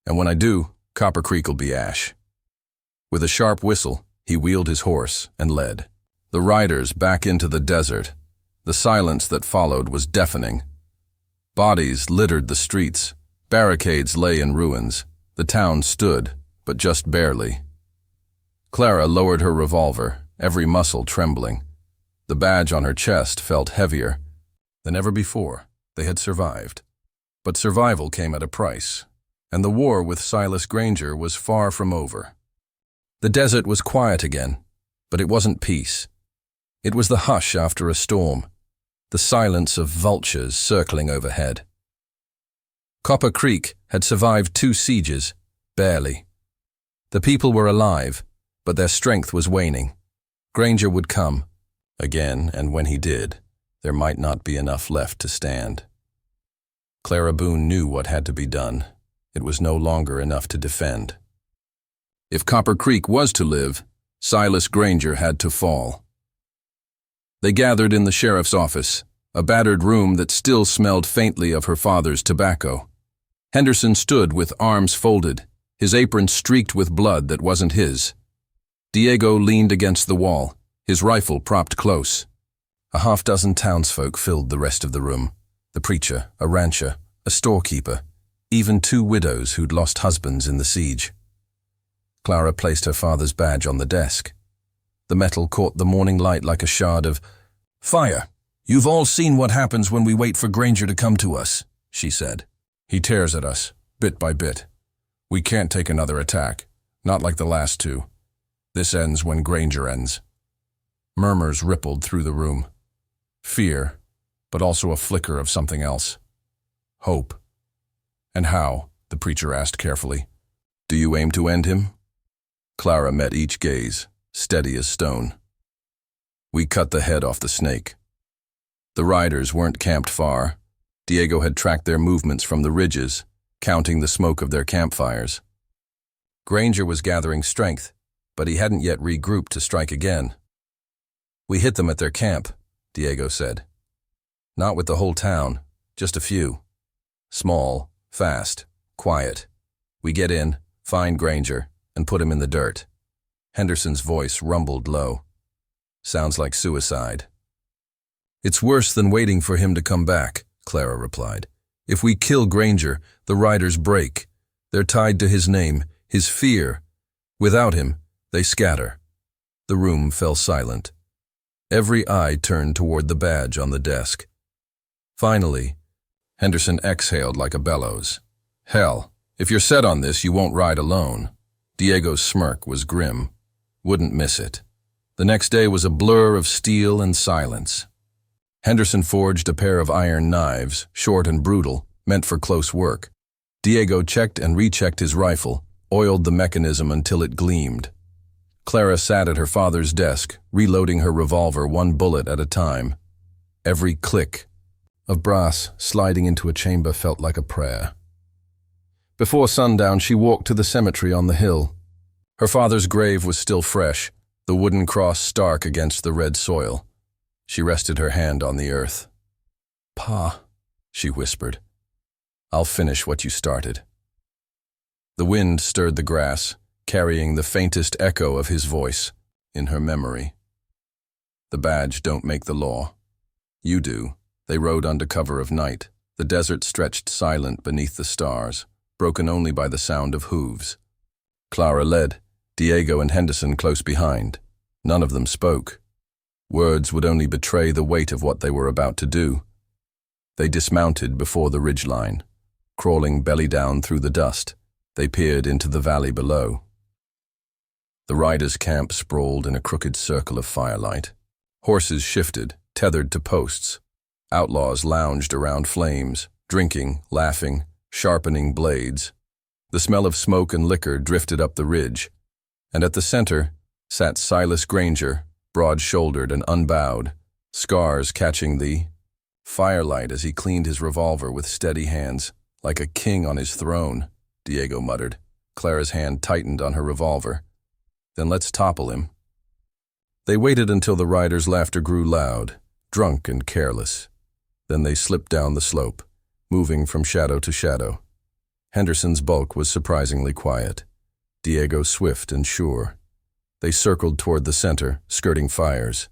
and when I do, Copper Creek'll be ash." With a sharp whistle, he wheeled his horse and led. The riders back into the desert. The silence that followed was deafening. Bodies littered the streets. Barricades lay in ruins. The town stood, but just barely. Clara lowered her revolver, every muscle trembling. The badge on her chest felt heavier than ever before. They had survived. But survival came at a price, and the war with Silas Granger was far from over. The desert was quiet again, but it wasn't peace. It was the hush after a storm, the silence of vultures circling overhead. Copper Creek had survived 2 sieges, barely. The people were alive, but their strength was waning. Granger would come again, and when he did, there might not be enough left to stand. Clara Boone knew what had to be done. It was no longer enough to defend. If Copper Creek was to live, Silas Granger had to fall. They gathered in the sheriff's office, a battered room that still smelled faintly of her father's tobacco. Henderson stood with arms folded, his apron streaked with blood that wasn't his. Diego leaned against the wall, his rifle propped close. A half-dozen townsfolk filled the rest of the room. The preacher, a rancher, a storekeeper, even 2 widows who'd lost husbands in the siege. Clara placed her father's badge on the desk. The metal caught the morning light like a shard of fire. "You've all seen what happens when we wait for Granger to come to us," she said. "He tears at us, bit by bit. We can't take another attack, not like the last 2. This ends when Granger ends. Murmurs rippled through the room. Fear, but also a flicker of something else. Hope. And how? The preacher asked carefully. Do you aim to end him? Clara met each gaze, steady as stone. We cut the head off the snake. The riders weren't camped far. Diego had tracked their movements from the ridges, counting the smoke of their campfires. Granger was gathering strength, but he hadn't yet regrouped to strike again. We hit them at their camp, Diego said. Not with the whole town, just a few. Small, fast, quiet. We get in, find Granger, and put him in the dirt. Henderson's voice rumbled low. Sounds like suicide. It's worse than waiting for him to come back, Clara replied. If we kill Granger, the riders break. They're tied to his name, his fear. Without him, they scatter. The room fell silent. Every eye turned toward the badge on the desk. Finally, Henderson exhaled like a bellows. Hell, if you're set on this, you won't ride alone. Diego's smirk was grim. Wouldn't miss it. The next day was a blur of steel and silence. Henderson forged a pair of iron knives, short and brutal, meant for close work. Diego checked and rechecked his rifle, oiled the mechanism until it gleamed. Clara sat at her father's desk, reloading her revolver one bullet at a time. Every click of brass sliding into a chamber felt like a prayer. Before sundown, she walked to the cemetery on the hill. Her father's grave was still fresh, the wooden cross stark against the red soil. She rested her hand on the earth. Pa, she whispered, I'll finish what you started. The wind stirred the grass, carrying the faintest echo of his voice in her memory. The badge don't make the law. You do. They rode under cover of night. The desert stretched silent beneath the stars, broken only by the sound of hooves. Clara led, Diego and Henderson close behind. None of them spoke. Words would only betray the weight of what they were about to do. They dismounted before the ridgeline. Crawling belly down through the dust, they peered into the valley below. The riders' camp sprawled in a crooked circle of firelight. Horses shifted, tethered to posts. Outlaws lounged around flames, drinking, laughing, sharpening blades. The smell of smoke and liquor drifted up the ridge, and at the center sat Silas Granger, broad-shouldered and unbowed, scars catching the firelight as he cleaned his revolver with steady hands, like a king on his throne, Diego muttered. Clara's hand tightened on her revolver. Then let's topple him. They waited until the riders' laughter grew loud, drunk and careless. Then they slipped down the slope, moving from shadow to shadow. Henderson's bulk was surprisingly quiet, Diego swift and sure. They circled toward the center, skirting fires,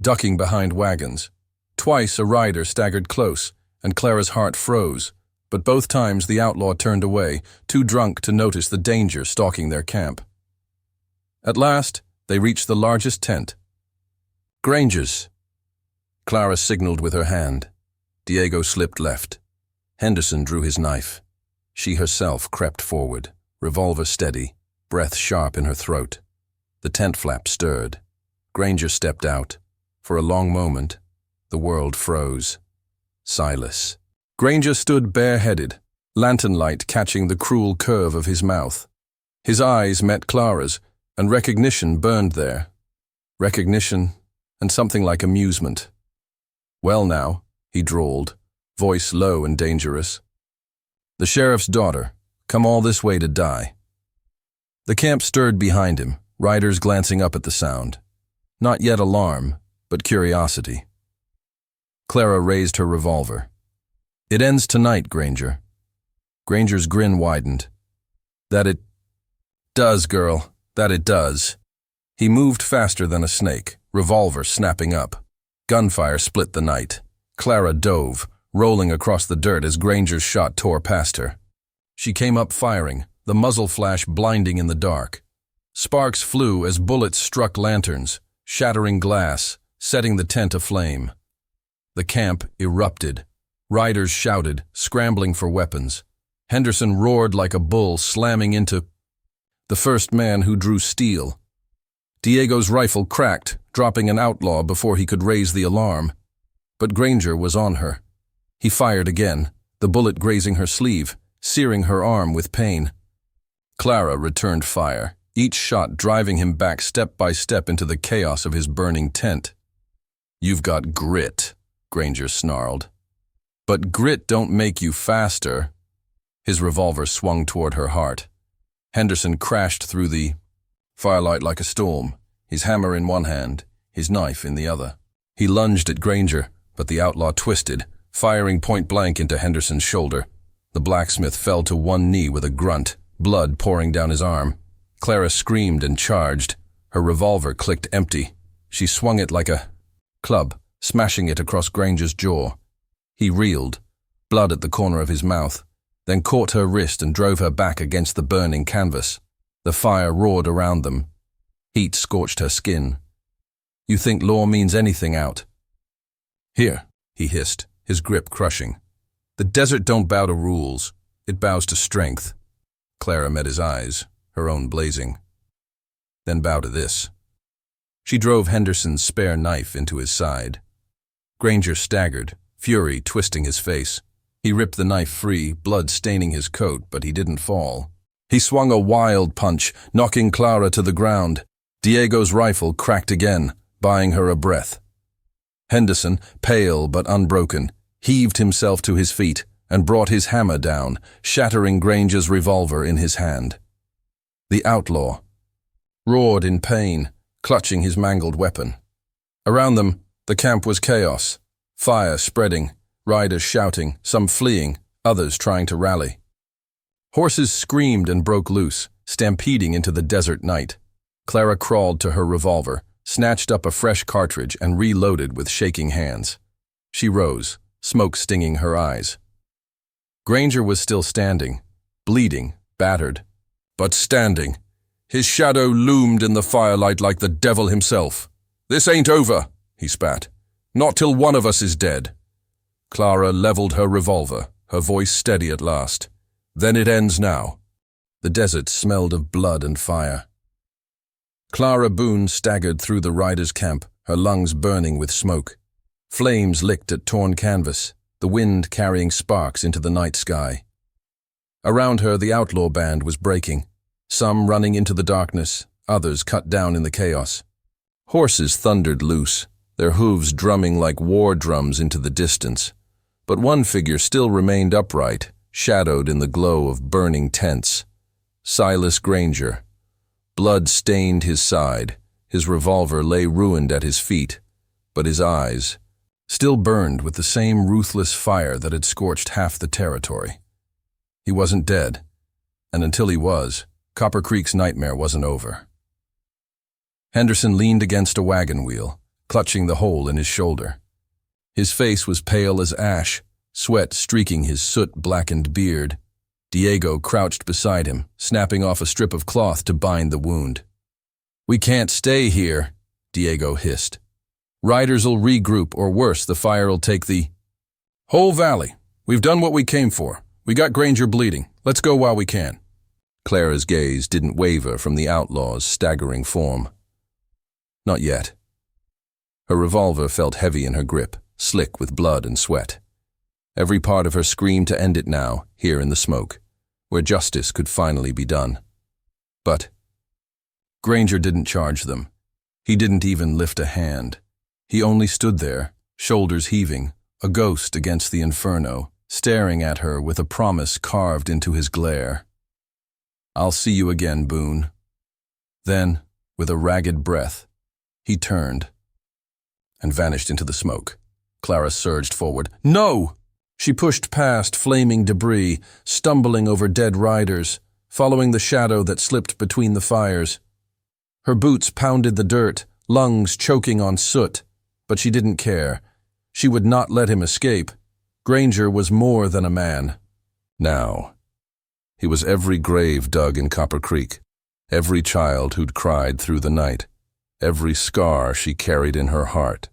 ducking behind wagons. Twice a rider staggered close, and Clara's heart froze, but both times the outlaw turned away, too drunk to notice the danger stalking their camp. At last, they reached the largest tent. Granger's. Clara signaled with her hand. Diego slipped left. Henderson drew his knife. She herself crept forward, revolver steady, breath sharp in her throat. The tent flap stirred. Granger stepped out. For a long moment, the world froze. Silas. Granger stood bareheaded, lantern light catching the cruel curve of his mouth. His eyes met Clara's, and recognition burned there. Recognition and something like amusement. Well now, he drawled, voice low and dangerous. The sheriff's daughter, come all this way to die. The camp stirred behind him, riders glancing up at the sound. Not yet alarm, but curiosity. Clara raised her revolver. It ends tonight, Granger. Granger's grin widened. That it does, girl, that it does. He moved faster than a snake, revolver snapping up. Gunfire split the night. Clara dove, rolling across the dirt as Granger's shot tore past her. She came up firing, the muzzle flash blinding in the dark. Sparks flew as bullets struck lanterns, shattering glass, setting the tent aflame. The camp erupted. Riders shouted, scrambling for weapons. Henderson roared like a bull, slamming into the first man who drew steel. Diego's rifle cracked, dropping an outlaw before he could raise the alarm. But Granger was on her. He fired again, the bullet grazing her sleeve, searing her arm with pain. Clara returned fire, each shot driving him back step by step into the chaos of his burning tent. "You've got grit," Granger snarled. "But grit don't make you faster." His revolver swung toward her heart. Henderson crashed through the firelight like a storm, his hammer in one hand, his knife in the other. He lunged at Granger, but the outlaw twisted, firing point-blank into Henderson's shoulder. The blacksmith fell to one knee with a grunt, blood pouring down his arm. Clara screamed and charged. Her revolver clicked empty. She swung it like a club, smashing it across Granger's jaw. He reeled, blood at the corner of his mouth, then caught her wrist and drove her back against the burning canvas. The fire roared around them. Heat scorched her skin. "You think law means anything out?" "Here," he hissed, his grip crushing. "The desert don't bow to rules. It bows to strength." Clara met his eyes, her own blazing. "Then bow to this." She drove Henderson's spare knife into his side. Granger staggered, fury twisting his face. He ripped the knife free, blood staining his coat, but he didn't fall. He swung a wild punch, knocking Clara to the ground. Diego's rifle cracked again, buying her a breath. Henderson, pale but unbroken, heaved himself to his feet and brought his hammer down, shattering Granger's revolver in his hand. The outlaw roared in pain, clutching his mangled weapon. Around them, the camp was chaos, fire spreading, riders shouting, some fleeing, others trying to rally. Horses screamed and broke loose, stampeding into the desert night. Clara crawled to her revolver, snatched up a fresh cartridge and reloaded with shaking hands. She rose, smoke stinging her eyes. Granger was still standing, bleeding, battered, but standing. His shadow loomed in the firelight like the devil himself. "This ain't over," he spat. "Not till one of us is dead." Clara leveled her revolver, her voice steady at last. "Then it ends now." The desert smelled of blood and fire. Clara Boone staggered through the riders' camp, her lungs burning with smoke. Flames licked at torn canvas, the wind carrying sparks into the night sky. Around her, the outlaw band was breaking, some running into the darkness, others cut down in the chaos. Horses thundered loose, their hooves drumming like war drums into the distance. But one figure still remained upright, shadowed in the glow of burning tents. Silas Granger. Blood stained his side, his revolver lay ruined at his feet, but his eyes still burned with the same ruthless fire that had scorched half the territory. He wasn't dead, and until he was, Copper Creek's nightmare wasn't over. Henderson leaned against a wagon wheel, clutching the hole in his shoulder. His face was pale as ash, sweat streaking his soot-blackened beard. Diego crouched beside him, snapping off a strip of cloth to bind the wound. "We can't stay here," Diego hissed. "Riders'll regroup, or worse, the fire'll take the whole valley. We've done what we came for. We got Granger bleeding. Let's go while we can." Clara's gaze didn't waver from the outlaw's staggering form. Not yet. Her revolver felt heavy in her grip, slick with blood and sweat. Every part of her screamed to end it now, here in the smoke, where justice could finally be done. But Granger didn't charge them. He didn't even lift a hand. He only stood there, shoulders heaving, a ghost against the inferno, staring at her with a promise carved into his glare. "I'll see you again, Boone." Then, with a ragged breath, he turned and vanished into the smoke. Clara surged forward. "No!" She pushed past flaming debris, stumbling over dead riders, following the shadow that slipped between the fires. Her boots pounded the dirt, lungs choking on soot, but she didn't care. She would not let him escape. Granger was more than a man. Now, he was every grave dug in Copper Creek, every child who'd cried through the night, every scar she carried in her heart.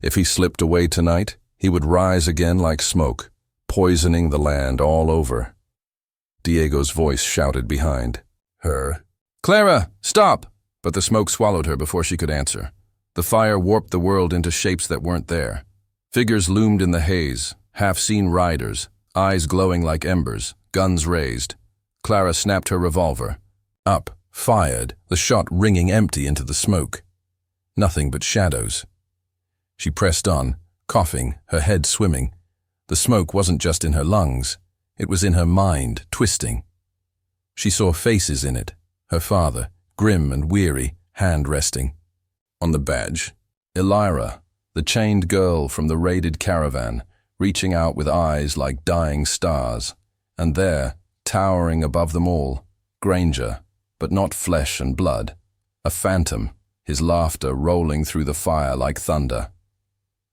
If he slipped away tonight, he would rise again like smoke, poisoning the land all over. Diego's voice shouted behind her. "Clara, stop! But the smoke swallowed her before she could answer. The fire warped the world into shapes that weren't there. Figures loomed in the haze, half-seen riders, eyes glowing like embers, guns raised. Clara snapped her revolver. Up, fired, the shot ringing empty into the smoke. Nothing but shadows. She pressed on, coughing, her head swimming. The smoke wasn't just in her lungs. It was in her mind, twisting. She saw faces in it, her father, grim and weary, hand resting. On the badge, Elira, the chained girl from the raided caravan, reaching out with eyes like dying stars. And there, towering above them all, Granger, but not flesh and blood. A phantom, his laughter rolling through the fire like thunder.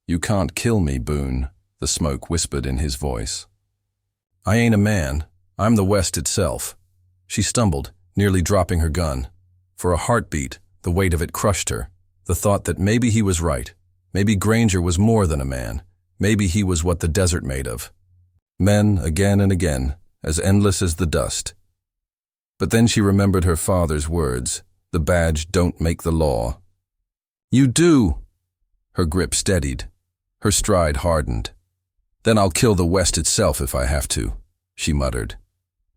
"You can't kill me, Boone," the smoke whispered in his voice. "I ain't a man. I'm the West itself." She stumbled, nearly dropping her gun. For a heartbeat, the weight of it crushed her. The thought that maybe he was right. Maybe Granger was more than a man. Maybe he was what the desert made of. Men again and again, as endless as the dust. But then she remembered her father's words, "The badge don't make the law." "You do!" Her grip steadied. Her stride hardened. "Then I'll kill the West itself if I have to," she muttered.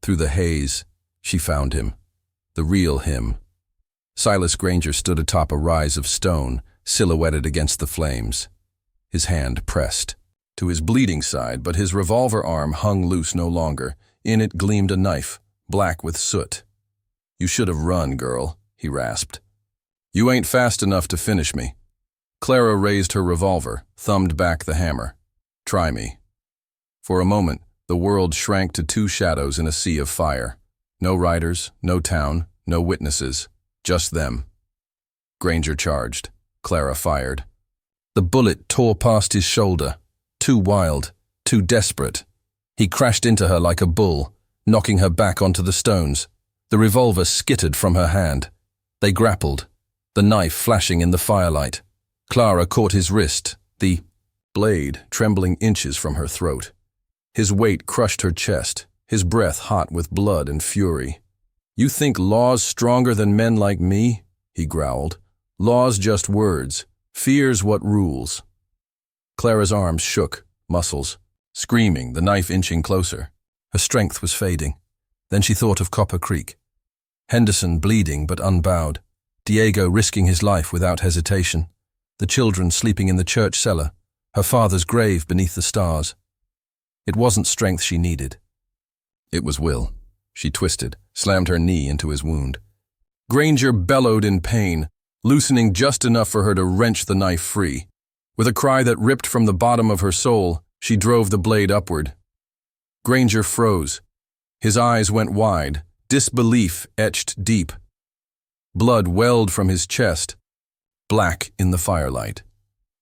Through the haze, she found him. The real him. Silas Granger stood atop a rise of stone, silhouetted against the flames. His hand pressed to his bleeding side, but his revolver arm hung loose no longer. In it gleamed a knife, black with soot. "You should have run, girl," he rasped. "You ain't fast enough to finish me." Clara raised her revolver, thumbed back the hammer. "Try me." For a moment, the world shrank to two shadows in a sea of fire. No riders, no town, no witnesses, just them. Granger charged. Clara fired. The bullet tore past his shoulder. Too wild, too desperate. He crashed into her like a bull, knocking her back onto the stones. The revolver skittered from her hand. They grappled, the knife flashing in the firelight. Clara caught his wrist, the blade trembling inches from her throat. His weight crushed her chest, his breath hot with blood and fury. "You think law's stronger than men like me?" he growled. "Law's just words. Fear's what rules." Clara's arms shook, muscles. Screaming, the knife inching closer. Her strength was fading. Then she thought of Copper Creek. Henderson bleeding but unbowed. Diego risking his life without hesitation. The children sleeping in the church cellar. Her father's grave beneath the stars. It wasn't strength she needed. It was will. She twisted, slammed her knee into his wound. Granger bellowed in pain, loosening just enough for her to wrench the knife free. With a cry that ripped from the bottom of her soul, she drove the blade upward. Granger froze. His eyes went wide, disbelief etched deep. Blood welled from his chest, black in the firelight.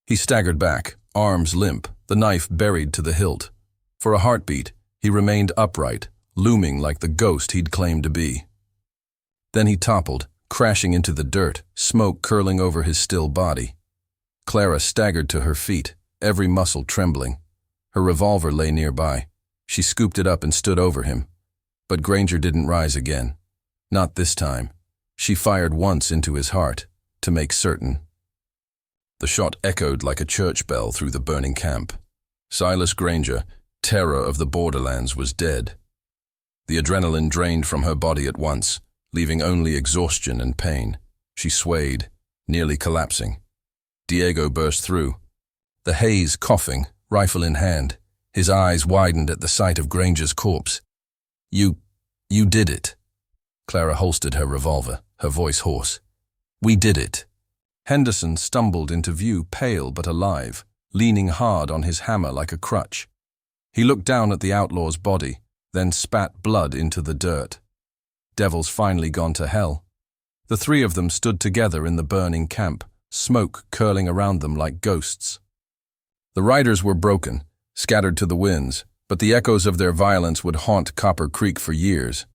He staggered back, arms limp, the knife buried to the hilt. For a heartbeat, he remained upright, looming like the ghost he'd claimed to be. Then he toppled, crashing into the dirt, smoke curling over his still body. Clara staggered to her feet, every muscle trembling. Her revolver lay nearby. She scooped it up and stood over him. But Granger didn't rise again. Not this time. She fired once into his heart, to make certain. The shot echoed like a church bell through the burning camp. Silas Granger, terror of the borderlands, was dead. The adrenaline drained from her body at once, leaving only exhaustion and pain. She swayed, nearly collapsing. Diego burst through. The haze coughing, rifle in hand. His eyes widened at the sight of Granger's corpse. You did it." Clara holstered her revolver, her voice hoarse. "We did it." Henderson stumbled into view, pale but alive, leaning hard on his hammer like a crutch. He looked down at the outlaw's body, then spat blood into the dirt. Devil's finally gone to hell. The three of them stood together in the burning camp, smoke curling around them like ghosts. The riders were broken, scattered to the winds, but the echoes of their violence would haunt Copper Creek for years.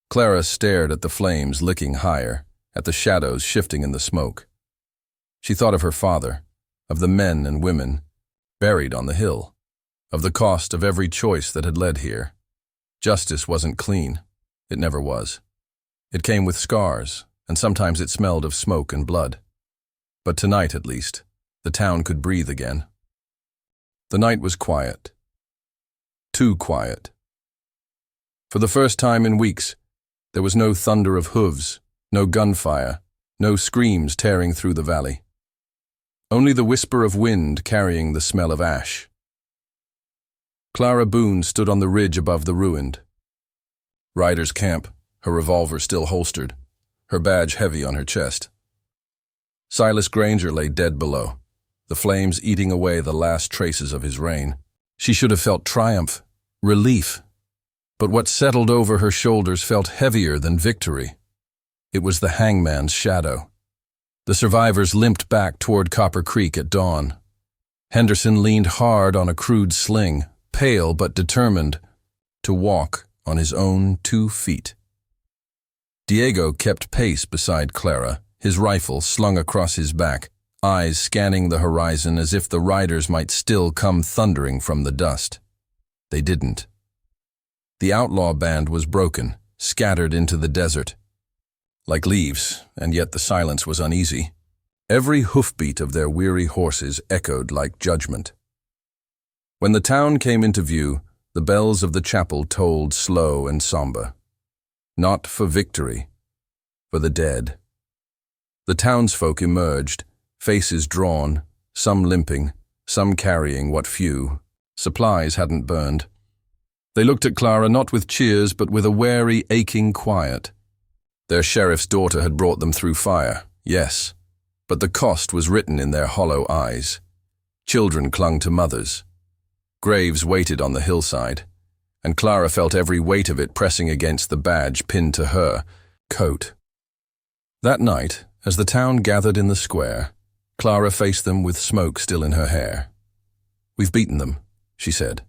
Clara stared at the flames licking higher, at the shadows shifting in the smoke. She thought of her father, of the men and women buried on the hill, of the cost of every choice that had led here. Justice wasn't clean. It never was. It came with scars, and sometimes it smelled of smoke and blood. But tonight, at least, the town could breathe again. The night was quiet. Too quiet. For the first time in weeks, there was no thunder of hooves, no gunfire, no screams tearing through the valley. Only the whisper of wind carrying the smell of ash. Clara Boone stood on the ridge above the ruined. Riders' camp, her revolver still holstered, her badge heavy on her chest. Silas Granger lay dead below, the flames eating away the last traces of his reign. She should have felt triumph, relief, but what settled over her shoulders felt heavier than victory. It was the hangman's shadow. The survivors limped back toward Copper Creek at dawn. Henderson leaned hard on a crude sling, pale but determined, to walk on his own 2 feet. Diego kept pace beside Clara, his rifle slung across his back, eyes scanning the horizon as if the riders might still come thundering from the dust. They didn't. The outlaw band was broken, scattered into the desert. Like leaves, and yet the silence was uneasy. Every hoofbeat of their weary horses echoed like judgment. When the town came into view, the bells of the chapel tolled slow and somber. Not for victory, for the dead. The townsfolk emerged, faces drawn, some limping, some carrying what few. Supplies hadn't burned. They looked at Clara not with cheers but with a wary, aching quiet. Their sheriff's daughter had brought them through fire, yes, but the cost was written in their hollow eyes. Children clung to mothers. Graves waited on the hillside, and Clara felt every weight of it pressing against the badge pinned to her coat. That night, as the town gathered in the square, Clara faced them with smoke still in her hair. "We've beaten them," she said,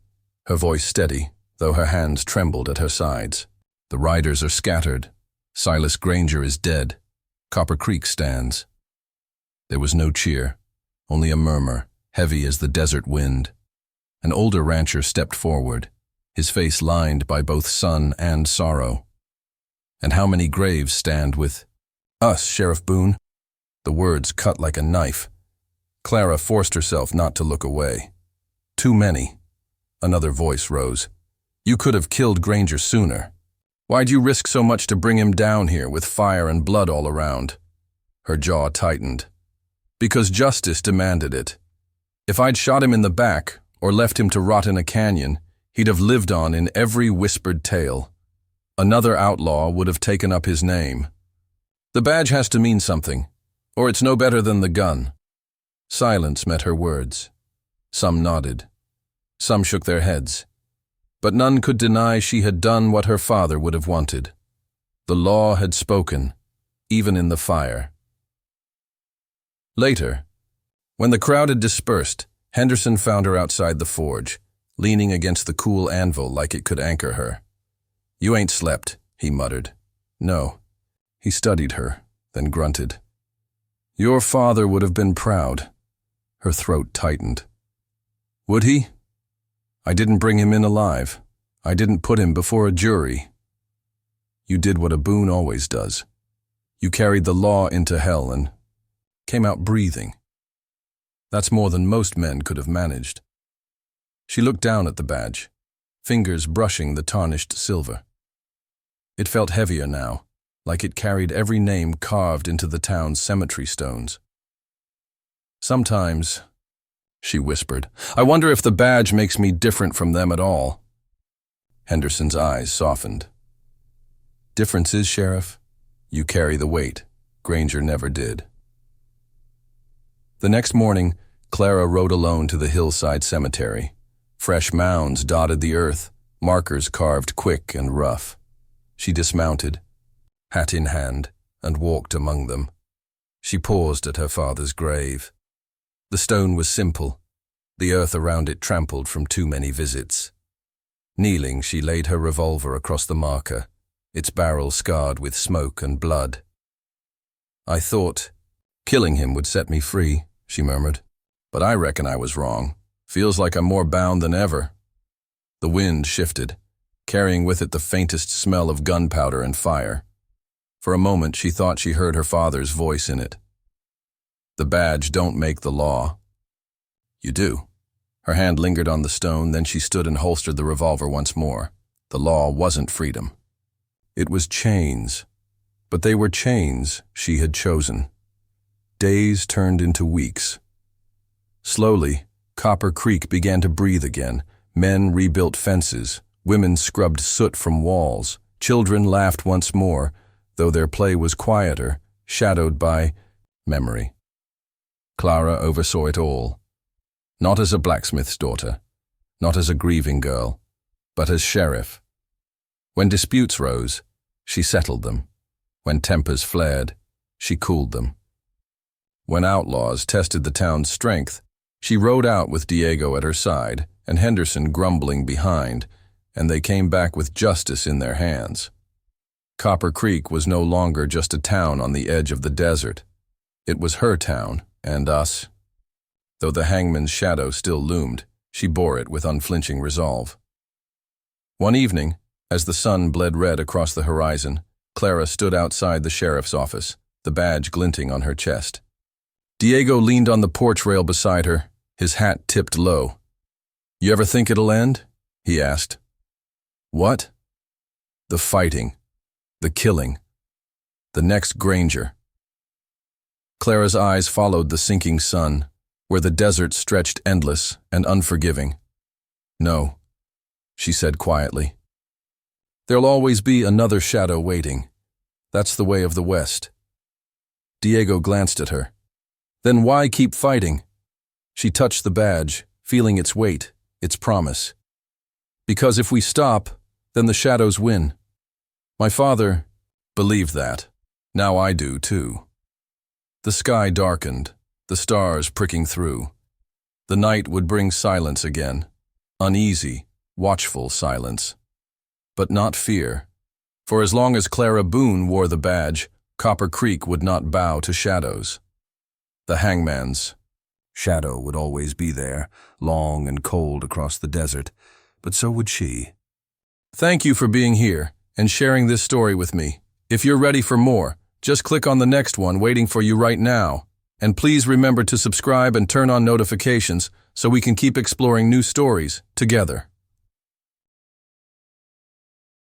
her voice steady, though her hands trembled at her sides. "The riders are scattered. Silas Granger is dead. Copper Creek stands." There was no cheer, only a murmur, heavy as the desert wind. An older rancher stepped forward, his face lined by both sun and sorrow. "And how many graves stand with us, Sheriff Boone?" The words cut like a knife. Clara forced herself not to look away. "Too many." Another voice rose. "You could have killed Granger sooner. Why'd you risk so much to bring him down here with fire and blood all around?" Her jaw tightened. "Because justice demanded it. If I'd shot him in the back or left him to rot in a canyon, he'd have lived on in every whispered tale. Another outlaw would have taken up his name. The badge has to mean something, or it's no better than the gun." Silence met her words. Some nodded. Some shook their heads. But none could deny she had done what her father would have wanted. The law had spoken, even in the fire. Later, when the crowd had dispersed, Henderson found her outside the forge, leaning against the cool anvil like it could anchor her. "You ain't slept," he muttered. "No." He studied her, then grunted. "Your father would have been proud." Her throat tightened. "Would he? I didn't bring him in alive. I didn't put him before a jury." "You did what a Boone always does. You carried the law into hell and came out breathing. That's more than most men could have managed." She looked down at the badge, fingers brushing the tarnished silver. It felt heavier now, like it carried every name carved into the town's cemetery stones. "Sometimes," she whispered, "I wonder if the badge makes me different from them at all." Henderson's eyes softened. "Difference is, Sheriff, you carry the weight. Granger never did." The next morning, Clara rode alone to the hillside cemetery. Fresh mounds dotted the earth, markers carved quick and rough. She dismounted, hat in hand, and walked among them. She paused at her father's grave. The stone was simple, the earth around it trampled from too many visits. Kneeling, she laid her revolver across the marker, its barrel scarred with smoke and blood. "I thought killing him would set me free," she murmured. "But I reckon I was wrong. Feels like I'm more bound than ever." The wind shifted, carrying with it the faintest smell of gunpowder and fire. For a moment she thought she heard her father's voice in it. The badge don't make the law. You do. Her hand lingered on the stone, then she stood and holstered the revolver once more. The law wasn't freedom. It was chains. But they were chains she had chosen. Days turned into weeks. Slowly, Copper Creek began to breathe again. Men rebuilt fences. Women scrubbed soot from walls. Children laughed once more, though their play was quieter, shadowed by memory. Clara oversaw it all. Not as a blacksmith's daughter, not as a grieving girl, but as sheriff. When disputes rose, she settled them. When tempers flared, she cooled them. When outlaws tested the town's strength, she rode out with Diego at her side and Henderson grumbling behind, and they came back with justice in their hands. Copper Creek was no longer just a town on the edge of the desert. It was her town, and us. Though the hangman's shadow still loomed, she bore it with unflinching resolve. One evening, as the sun bled red across the horizon, Clara stood outside the sheriff's office, the badge glinting on her chest. Diego leaned on the porch rail beside her, his hat tipped low. "You ever think it'll end?" he asked. "What?" "The fighting. The killing. The next Granger." Clara's eyes followed the sinking sun, where the desert stretched endless and unforgiving. "No," she said quietly. "There'll always be another shadow waiting. That's the way of the West." Diego glanced at her. "Then why keep fighting?" She touched the badge, feeling its weight, its promise. "Because if we stop, then the shadows win. My father believed that. Now I do, too." The sky darkened, the stars pricking through. The night would bring silence again, uneasy, watchful silence. But not fear, for as long as Clara Boone wore the badge, Copper Creek would not bow to shadows. The hangman's shadow would always be there, long and cold across the desert, but so would she. Thank you for being here and sharing this story with me. If you're ready for more, just click on the next one waiting for you right now. And please remember to subscribe and turn on notifications so we can keep exploring new stories together.